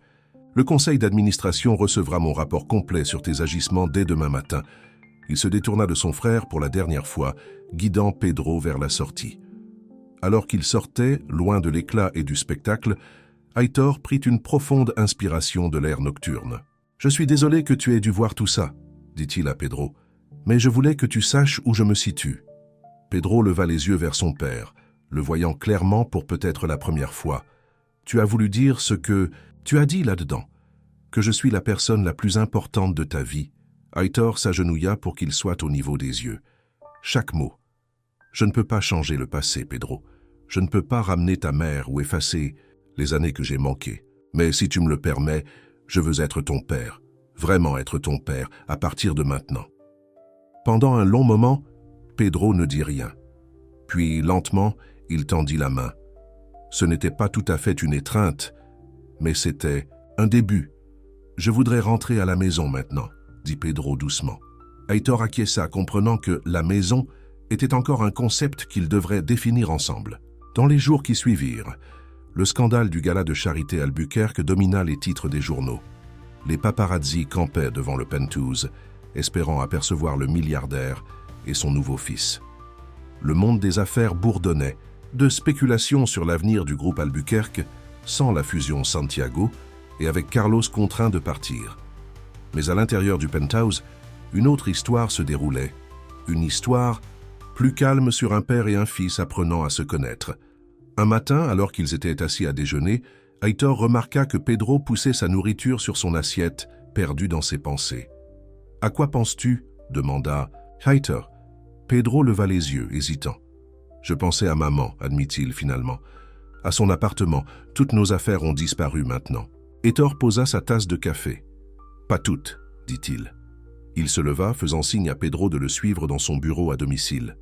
Speaker 1: Le conseil d'administration recevra mon rapport complet sur tes agissements dès demain matin. » Il se détourna de son frère pour la dernière fois, guidant Pedro vers la sortie. Alors qu'il sortait, loin de l'éclat et du spectacle, Heitor prit une profonde inspiration de l'air nocturne. « Je suis désolé que tu aies dû voir tout ça, » dit-il à Pedro, « mais je voulais que tu saches où je me situe. » Pedro leva les yeux vers son père, le voyant clairement pour peut-être la première fois. « Tu as voulu dire ce que tu as dit là-dedans, que je suis la personne la plus importante de ta vie. » Heitor s'agenouilla pour qu'il soit au niveau des yeux. Chaque mot. « Je ne peux pas changer le passé, Pedro. Je ne peux pas ramener ta mère ou effacer les années que j'ai manquées. Mais si tu me le permets, je veux être ton père, vraiment être ton père, à partir de maintenant. » Pendant un long moment, Pedro ne dit rien. Puis, lentement, il tendit la main. Ce n'était pas tout à fait une étreinte, mais c'était un début. « Je voudrais rentrer à la maison maintenant, » dit Pedro doucement. Heitor acquiesça, comprenant que « la maison » était encore un concept qu'ils devraient définir ensemble. Dans les jours qui suivirent, le scandale du gala de charité Albuquerque domina les titres des journaux. Les paparazzi campaient devant le penthouse, espérant apercevoir le milliardaire et son nouveau fils. Le monde des affaires bourdonnait, de spéculations sur l'avenir du groupe Albuquerque, sans la fusion Santiago, et avec Carlos contraint de partir. Mais à l'intérieur du penthouse, une autre histoire se déroulait. Une histoire plus calme sur un père et un fils apprenant à se connaître. Un matin, alors qu'ils étaient assis à déjeuner, Heitor remarqua que Pedro poussait sa nourriture sur son assiette, perdu dans ses pensées. « À quoi penses-tu » demanda Heitor. Pedro leva les yeux, hésitant. « Je pensais à maman, admit-il finalement. À son appartement, toutes nos affaires ont disparu maintenant. » Heitor posa sa tasse de café. « Pas toutes, dit-il. » Il se leva, faisant signe à Pedro de le suivre dans son bureau à domicile.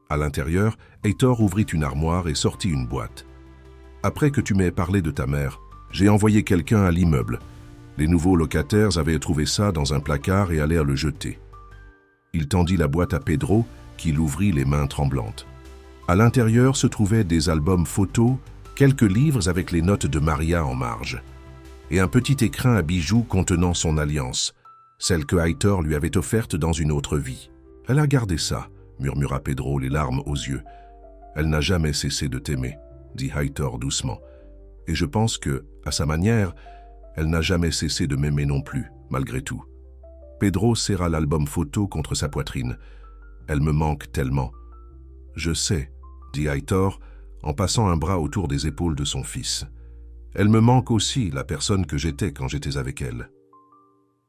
Speaker 1: À l'intérieur, Heitor ouvrit une armoire et sortit une boîte. « Après que tu m'aies parlé de ta mère, j'ai envoyé quelqu'un à l'immeuble. Les nouveaux locataires avaient trouvé ça dans un placard et allèrent le jeter. » Il tendit la boîte à Pedro, qui l'ouvrit les mains tremblantes. À l'intérieur se trouvaient des albums photos, quelques livres avec les notes de Maria en marge, et un petit écrin à bijoux contenant son alliance, celle que Heitor lui avait offerte dans une autre vie. « Elle a gardé ça, » murmura Pedro, les larmes aux yeux. « Elle n'a jamais cessé de t'aimer, » dit Heitor doucement. « Et je pense que, à sa manière, elle n'a jamais cessé de m'aimer non plus, malgré tout. » Pedro serra l'album photo contre sa poitrine. « Elle me manque tellement. »« Je sais, » dit Heitor, en passant un bras autour des épaules de son fils. « Elle me manque aussi, la personne que j'étais quand j'étais avec elle. »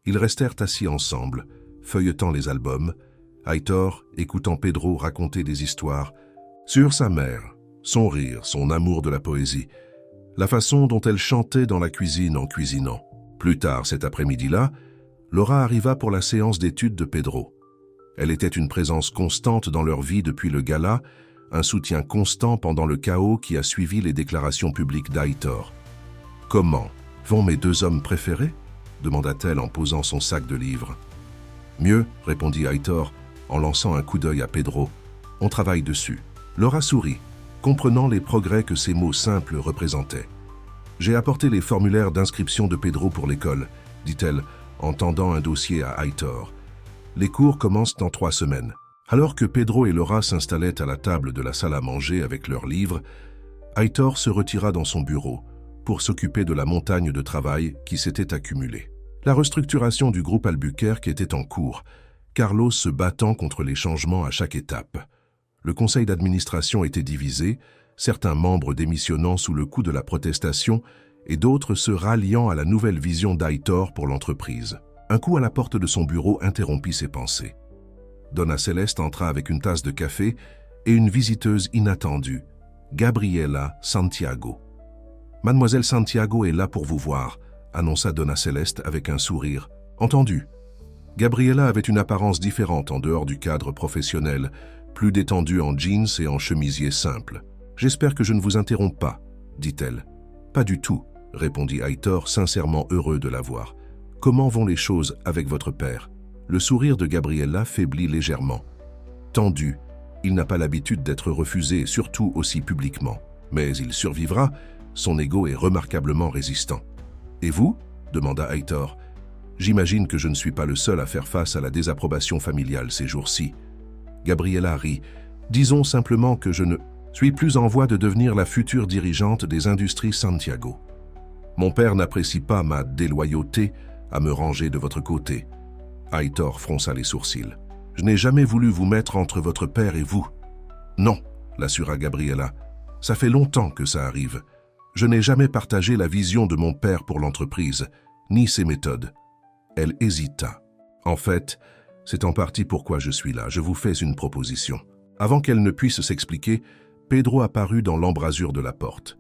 Speaker 1: Ils restèrent assis ensemble, feuilletant les albums, Heitor écoutant Pedro raconter des histoires sur sa mère, son rire, son amour de la poésie, la façon dont elle chantait dans la cuisine en cuisinant. Plus tard cet après-midi-là, Laura arriva pour la séance d'études de Pedro. Elle était une présence constante dans leur vie depuis le gala, un soutien constant pendant le chaos qui a suivi les déclarations publiques d'Heitor. « Comment vont mes deux hommes préférés ?» demanda-t-elle en posant son sac de livres. « Mieux, » répondit Heitor, en lançant un coup d'œil à Pedro. « On travaille dessus. » Laura sourit, comprenant les progrès que ces mots simples représentaient. « J'ai apporté les formulaires d'inscription de Pedro pour l'école, » dit-elle, en tendant un dossier à Heitor. « Les cours commencent dans 3 semaines. » Alors que Pedro et Laura s'installaient à la table de la salle à manger avec leurs livres, Heitor se retira dans son bureau pour s'occuper de la montagne de travail qui s'était accumulée. La restructuration du groupe Albuquerque était en cours, Carlos se battant contre les changements à chaque étape. Le conseil d'administration était divisé, certains membres démissionnant sous le coup de la protestation et d'autres se ralliant à la nouvelle vision d'Heitor pour l'entreprise. Un coup à la porte de son bureau interrompit ses pensées. Donna Celeste entra avec une tasse de café et une visiteuse inattendue, Gabriela Santiago. « Mademoiselle Santiago est là pour vous voir », annonça Donna Celeste avec un sourire. « Entendu. » Gabriela avait une apparence différente en dehors du cadre professionnel, plus détendue en jeans et en chemisier simple. « J'espère que je ne vous interromps pas, dit-elle. « Pas du tout, » répondit Heitor, sincèrement heureux de la voir. « comment vont les choses avec votre père ?» Le sourire de Gabriella faiblit légèrement. Tendu, il n'a pas l'habitude d'être refusé, surtout aussi publiquement. Mais il survivra, son ego est remarquablement résistant. « Et vous ?» demanda Heitor. « J'imagine que je ne suis pas le seul à faire face à la désapprobation familiale ces jours-ci. » Gabriella rit. « Disons simplement que je ne suis plus en voie de devenir la future dirigeante des industries Santiago. Mon père n'apprécie pas ma déloyauté à me ranger de votre côté. » Heitor fronça les sourcils. « Je n'ai jamais voulu vous mettre entre votre père et vous. »« Non, » l'assura Gabriella. « Ça fait longtemps que ça arrive. Je n'ai jamais partagé la vision de mon père pour l'entreprise, ni ses méthodes. » Elle hésita. « En fait, c'est en partie pourquoi je suis là. Je vous fais une proposition. » Avant qu'elle ne puisse s'expliquer, Pedro apparut dans l'embrasure de la porte.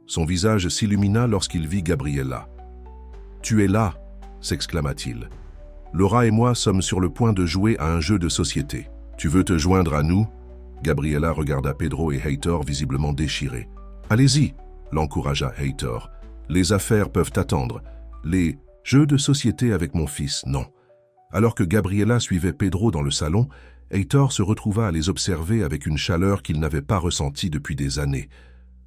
Speaker 1: Son visage s'illumina lorsqu'il vit Gabriella. « Tu es là !» s'exclama-t-il. « Laura et moi sommes sur le point de jouer à un jeu de société. Tu veux te joindre à nous ?» Gabriella regarda Pedro et Heitor visiblement déchirés. « Allez-y !» l'encouragea Heitor. « Les affaires peuvent attendre. Les jeux de société avec mon fils, non. » Alors que Gabriella suivait Pedro dans le salon, Heitor se retrouva à les observer avec une chaleur qu'il n'avait pas ressentie depuis des années.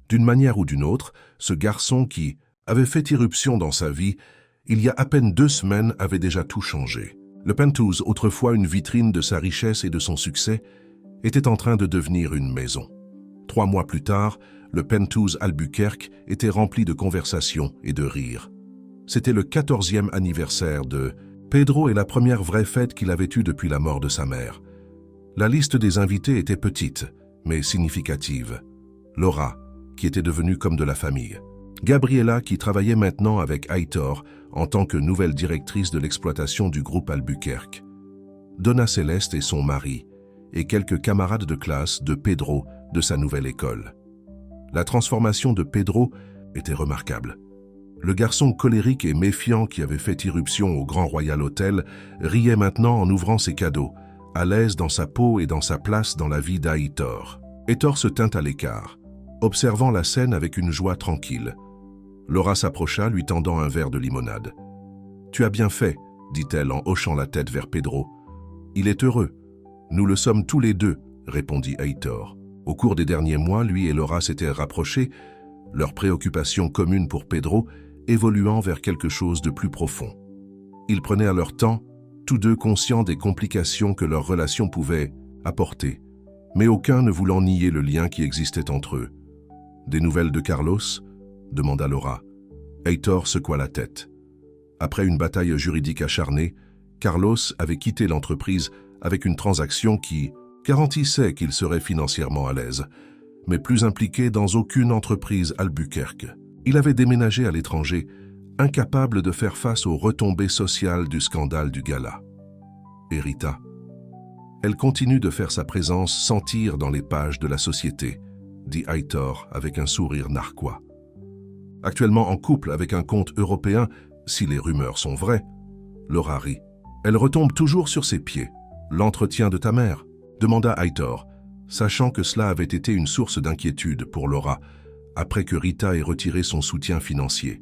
Speaker 1: D'une manière ou d'une autre, ce garçon qui avait fait irruption dans sa vie, il y a à peine 2 semaines, avait déjà tout changé. Le Penthouse, autrefois une vitrine de sa richesse et de son succès, était en train de devenir une maison. 3 mois plus tard, le Penthouse Albuquerque était rempli de conversations et de rires. C'était le 14e anniversaire de Pedro et la première vraie fête qu'il avait eue depuis la mort de sa mère. La liste des invités était petite, mais significative. Laura, qui était devenue comme de la famille. Gabriella, qui travaillait maintenant avec Heitor en tant que nouvelle directrice de l'exploitation du groupe Albuquerque. Donna Céleste et son mari, et quelques camarades de classe de Pedro de sa nouvelle école. La transformation de Pedro était remarquable. Le garçon colérique et méfiant qui avait fait irruption au Grand Royal Hotel riait maintenant en ouvrant ses cadeaux, à l'aise dans sa peau et dans sa place dans la vie d'Heitor. Heitor se tint à l'écart, observant la scène avec une joie tranquille. Laura s'approcha, lui tendant un verre de limonade. « Tu as bien fait, » dit-elle en hochant la tête vers Pedro. « Il est heureux. Nous le sommes tous les deux, » répondit Heitor. Au cours des derniers mois, lui et Laura s'étaient rapprochés, leur préoccupation commune pour Pedro évoluant vers quelque chose de plus profond. Ils prenaient à leur temps, tous deux conscients des complications que leur relation pouvait apporter, mais aucun ne voulant nier le lien qui existait entre eux. « Des nouvelles de Carlos ?» demanda Laura. Heitor secoua la tête. Après une bataille juridique acharnée, Carlos avait quitté l'entreprise avec une transaction qui garantissait qu'il serait financièrement à l'aise, mais plus impliqué dans aucune entreprise Albuquerque. Il avait déménagé à l'étranger, incapable de faire face aux retombées sociales du scandale du gala. Et Rita? Elle continue de faire sa présence sentir dans les pages de la société, dit Heitor avec un sourire narquois. Actuellement en couple avec un comte européen, si les rumeurs sont vraies. Laura rit. Elle retombe toujours sur ses pieds. L'entretien de ta mère? Demanda Heitor, sachant que cela avait été une source d'inquiétude pour Laura, après que Rita ait retiré son soutien financier.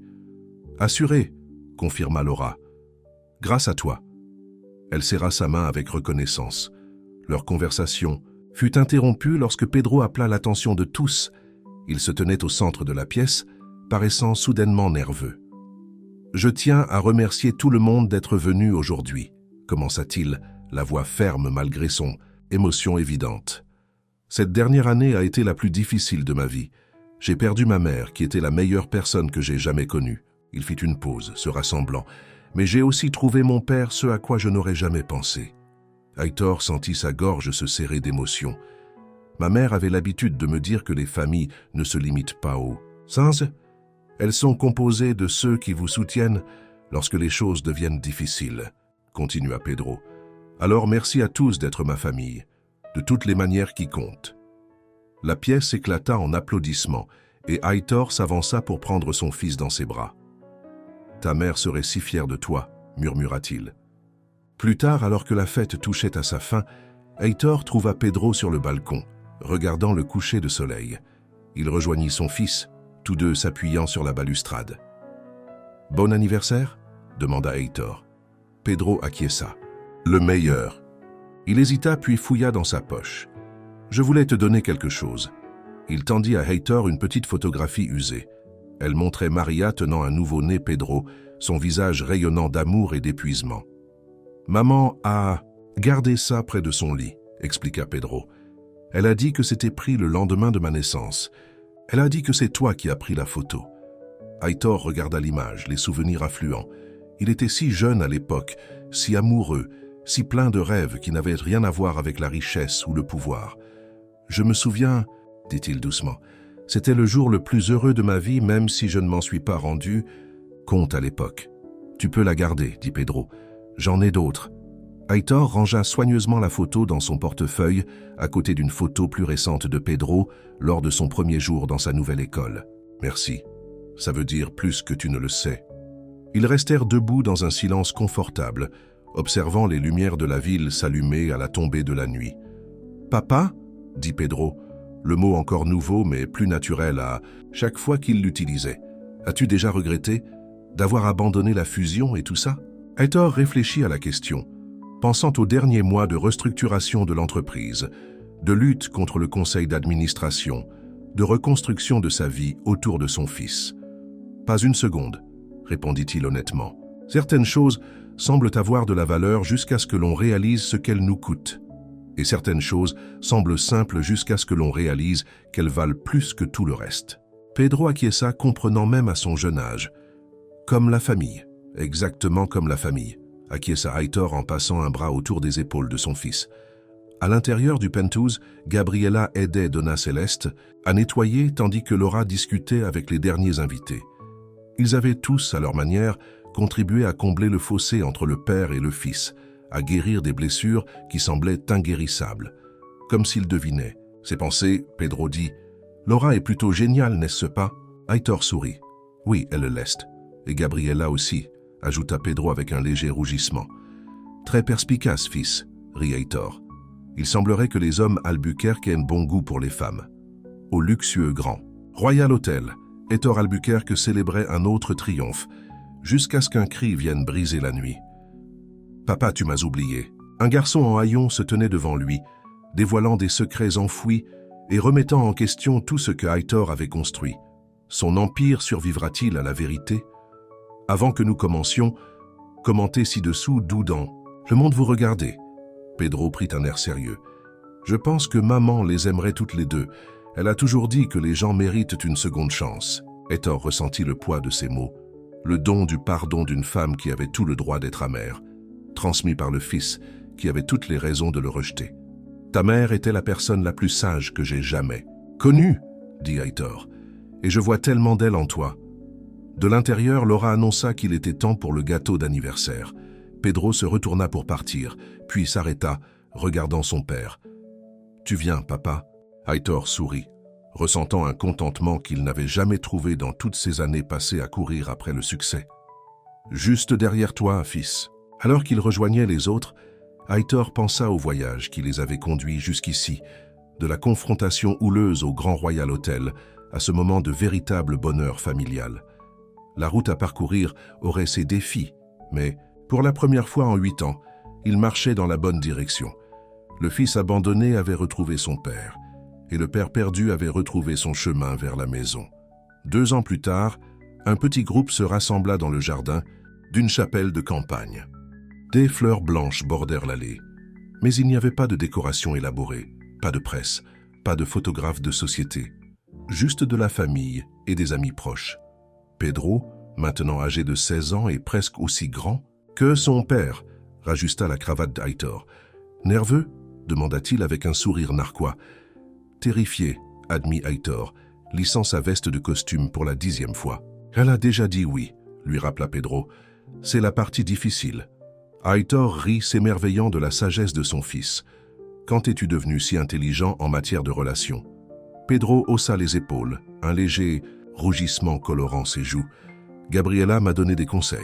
Speaker 1: Assuré, confirma Laura. Grâce à toi. Elle serra sa main avec reconnaissance. Leur conversation fut interrompue lorsque Pedro appela l'attention de tous. Il se tenait au centre de la pièce, paraissant soudainement nerveux. « Je tiens à remercier tout le monde d'être venu aujourd'hui, » commença-t-il, la voix ferme malgré son émotion évidente. « Cette dernière année a été la plus difficile de ma vie. J'ai perdu ma mère, qui était la meilleure personne que j'ai jamais connue. » Il fit une pause, se rassemblant. « Mais j'ai aussi trouvé mon père, ce à quoi je n'aurais jamais pensé. » Heitor sentit sa gorge se serrer d'émotion. Ma mère avait l'habitude de me dire que les familles ne se limitent pas aux singes. Elles sont composées de ceux qui vous soutiennent lorsque les choses deviennent difficiles, continua Pedro. Alors merci à tous d'être ma famille, de toutes les manières qui comptent. La pièce éclata en applaudissements et Heitor s'avança pour prendre son fils dans ses bras. Ta mère serait si fière de toi, murmura-t-il. Plus tard, alors que la fête touchait à sa fin, Heitor trouva Pedro sur le balcon, regardant le coucher de soleil. Il rejoignit son fils, tous deux s'appuyant sur la balustrade. « Bon anniversaire » demanda Heitor. Pedro acquiesça. Le meilleur. Il hésita puis fouilla dans sa poche. Je voulais te donner quelque chose. Il tendit à Heitor une petite photographie usée. Elle montrait Maria tenant un nouveau-né Pedro, son visage rayonnant d'amour et d'épuisement. Maman a gardé ça près de son lit, expliqua Pedro. Elle a dit que c'était pris le lendemain de ma naissance. Elle a dit que c'est toi qui as pris la photo. Heitor regarda l'image, les souvenirs affluents. Il était si jeune à l'époque, si amoureux, si plein de rêves qui n'avaient rien à voir avec la richesse ou le pouvoir. Je me souviens, dit-il doucement, c'était le jour le plus heureux de ma vie, même si je ne m'en suis pas rendu compte à l'époque. Tu peux la garder, dit Pedro. J'en ai d'autres. Heitor rangea soigneusement la photo dans son portefeuille, à côté d'une photo plus récente de Pedro, lors de son premier jour dans sa nouvelle école. Merci. Ça veut dire plus que tu ne le sais. Ils restèrent debout dans un silence confortable, observant les lumières de la ville s'allumer à la tombée de la nuit. « Papa » dit Pedro, le mot encore nouveau mais plus naturel à chaque fois qu'il l'utilisait. « As-tu déjà regretté d'avoir abandonné la fusion et tout ça ?» Heitor réfléchit à la question, pensant aux derniers mois de restructuration de l'entreprise, de lutte contre le conseil d'administration, de reconstruction de sa vie autour de son fils. « Pas une seconde », répondit-il honnêtement. « Certaines choses semblent avoir de la valeur jusqu'à ce que l'on réalise ce qu'elles nous coûtent. Et certaines choses semblent simples jusqu'à ce que l'on réalise qu'elles valent plus que tout le reste. » Pedro acquiesça, comprenant même à son jeune âge. « Comme la famille, exactement comme la famille », acquiesça Heitor en passant un bras autour des épaules de son fils. À l'intérieur du penthouse, Gabriela aidait Donna Céleste à nettoyer tandis que Laura discutait avec les derniers invités. Ils avaient tous, à leur manière, contribué à combler le fossé entre le père et le fils, à guérir des blessures qui semblaient inguérissables. Comme s'ils devinaient ses pensées, Pedro dit « Laura est plutôt géniale, n'est-ce pas ?» Heitor sourit. « Oui, elle l'est. Et Gabriela aussi, » ajouta Pedro avec un léger rougissement. « Très perspicace, fils, » rit Heitor. Il semblerait que les hommes Albuquerque aient un bon goût pour les femmes. Au luxueux grand Royal Hotel, Heitor Albuquerque célébrait un autre triomphe, jusqu'à ce qu'un cri vienne briser la nuit. « Papa, tu m'as oublié. » Un garçon en haillons se tenait devant lui, dévoilant des secrets enfouis et remettant en question tout ce que Heitor avait construit. Son empire survivra-t-il à la vérité? Avant que nous commencions, commentez ci-dessous d'où dans « Le monde vous regardait ». Pedro prit un air sérieux. « Je pense que maman les aimerait toutes les deux. Elle a toujours dit que les gens méritent une seconde chance. » Heitor ressentit le poids de ces mots. Le don du pardon d'une femme qui avait tout le droit d'être amère, transmis par le fils qui avait toutes les raisons de le rejeter. « Ta mère était la personne la plus sage que j'ai jamais connue, » dit Heitor, « et je vois tellement d'elle en toi. » De l'intérieur, Laura annonça qu'il était temps pour le gâteau d'anniversaire. Pedro se retourna pour partir, puis s'arrêta, regardant son père. « Tu viens, papa ?» Heitor sourit, ressentant un contentement qu'il n'avait jamais trouvé dans toutes ces années passées à courir après le succès. « Juste derrière toi, fils. » Alors qu'il rejoignait les autres, Heitor pensa au voyage qui les avait conduits jusqu'ici, de la confrontation houleuse au Grand Royal Hotel à ce moment de véritable bonheur familial. La route à parcourir aurait ses défis, mais pour la première fois en 8 ans, il marchait dans la bonne direction. Le fils abandonné avait retrouvé son père, et le père perdu avait retrouvé son chemin vers la maison. 2 ans plus tard, un petit groupe se rassembla dans le jardin d'une chapelle de campagne. Des fleurs blanches bordèrent l'allée, mais il n'y avait pas de décoration élaborée, pas de presse, pas de photographe de société, juste de la famille et des amis proches. Pedro, maintenant âgé de 16 ans et presque aussi grand que son père, rajusta la cravate d'Heitor. « Nerveux ?» demanda-t-il avec un sourire narquois. « Terrifié », admit Heitor, lissant sa veste de costume pour la 10e fois. « Elle a déjà dit oui », lui rappela Pedro. « C'est la partie difficile. » Heitor rit, s'émerveillant de la sagesse de son fils. « Quand es-tu devenu si intelligent en matière de relations ?» Pedro haussa les épaules, un léger rougissement colorant ses joues. « Gabriela m'a donné des conseils. »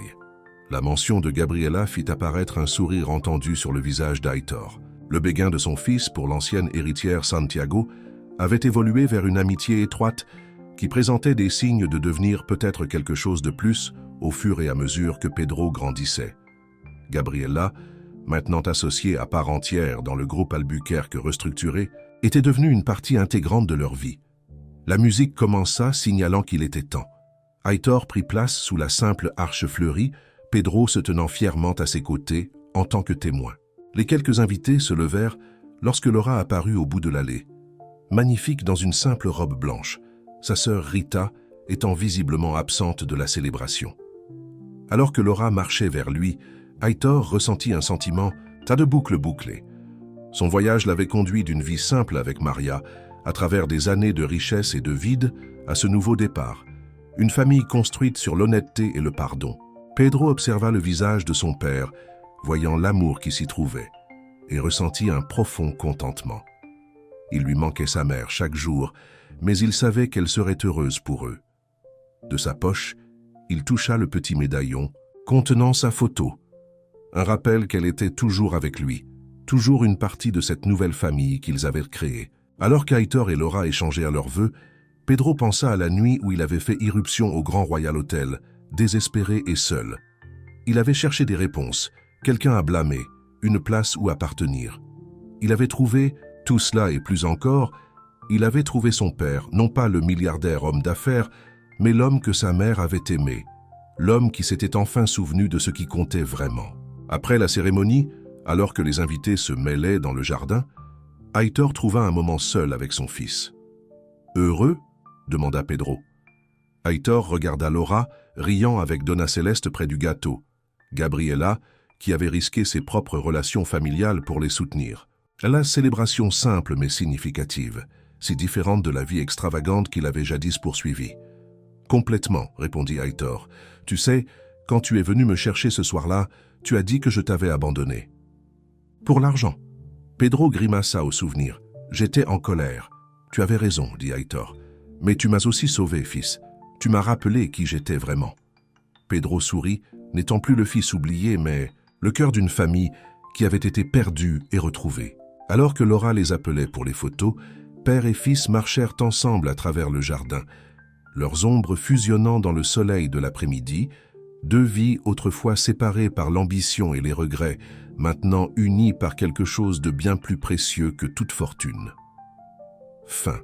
Speaker 1: La mention de Gabriela fit apparaître un sourire entendu sur le visage d'Heitor. Le béguin de son fils pour l'ancienne héritière Santiago avait évolué vers une amitié étroite qui présentait des signes de devenir peut-être quelque chose de plus au fur et à mesure que Pedro grandissait. Gabriela, maintenant associée à part entière dans le groupe Albuquerque restructuré, était devenue une partie intégrante de leur vie. La musique commença, signalant qu'il était temps. Aitor prit place sous la simple arche fleurie, Pedro se tenant fièrement à ses côtés, en tant que témoin. Les quelques invités se levèrent lorsque Laura apparut au bout de l'allée. Magnifique dans une simple robe blanche, sa sœur Rita étant visiblement absente de la célébration. Alors que Laura marchait vers lui, Aitor ressentit un sentiment tas de boucles bouclées. Son voyage l'avait conduit d'une vie simple avec Maria, à travers des années de richesse et de vide, à ce nouveau départ. Une famille construite sur l'honnêteté et le pardon. Pedro observa le visage de son père, voyant l'amour qui s'y trouvait, et ressentit un profond contentement. Il lui manquait sa mère chaque jour, mais il savait qu'elle serait heureuse pour eux. De sa poche, il toucha le petit médaillon, contenant sa photo. Un rappel qu'elle était toujours avec lui, toujours une partie de cette nouvelle famille qu'ils avaient créée. Alors qu'Aitor et Laura échangèrent leurs vœux, Pedro pensa à la nuit où il avait fait irruption au Grand Royal Hotel, désespéré et seul. Il avait cherché des réponses, quelqu'un à blâmer, une place où appartenir. Il avait trouvé, tout cela et plus encore, il avait trouvé son père, non pas le milliardaire homme d'affaires, mais l'homme que sa mère avait aimé, l'homme qui s'était enfin souvenu de ce qui comptait vraiment. Après la cérémonie, alors que les invités se mêlaient dans le jardin, Aitor trouva un moment seul avec son fils. « Heureux ?» demanda Pedro. Aitor regarda Laura, riant avec Donna Céleste près du gâteau. Gabriela, qui avait risqué ses propres relations familiales pour les soutenir. La célébration simple mais significative, si différente de la vie extravagante qu'il avait jadis poursuivie. « Complètement, répondit Aitor. Tu sais, quand tu es venu me chercher ce soir-là, tu as dit que je t'avais abandonné. »« Pour l'argent. » Pedro grimaça au souvenir. « J'étais en colère. Tu avais raison, dit Aitor. Mais tu m'as aussi sauvé, fils. Tu m'as rappelé qui j'étais vraiment. » Pedro sourit, n'étant plus le fils oublié, mais le cœur d'une famille qui avait été perdue et retrouvée. Alors que Laura les appelait pour les photos, père et fils marchèrent ensemble à travers le jardin, leurs ombres fusionnant dans le soleil de l'après-midi, deux vies autrefois séparées par l'ambition et les regrets, maintenant unies par quelque chose de bien plus précieux que toute fortune. Fin.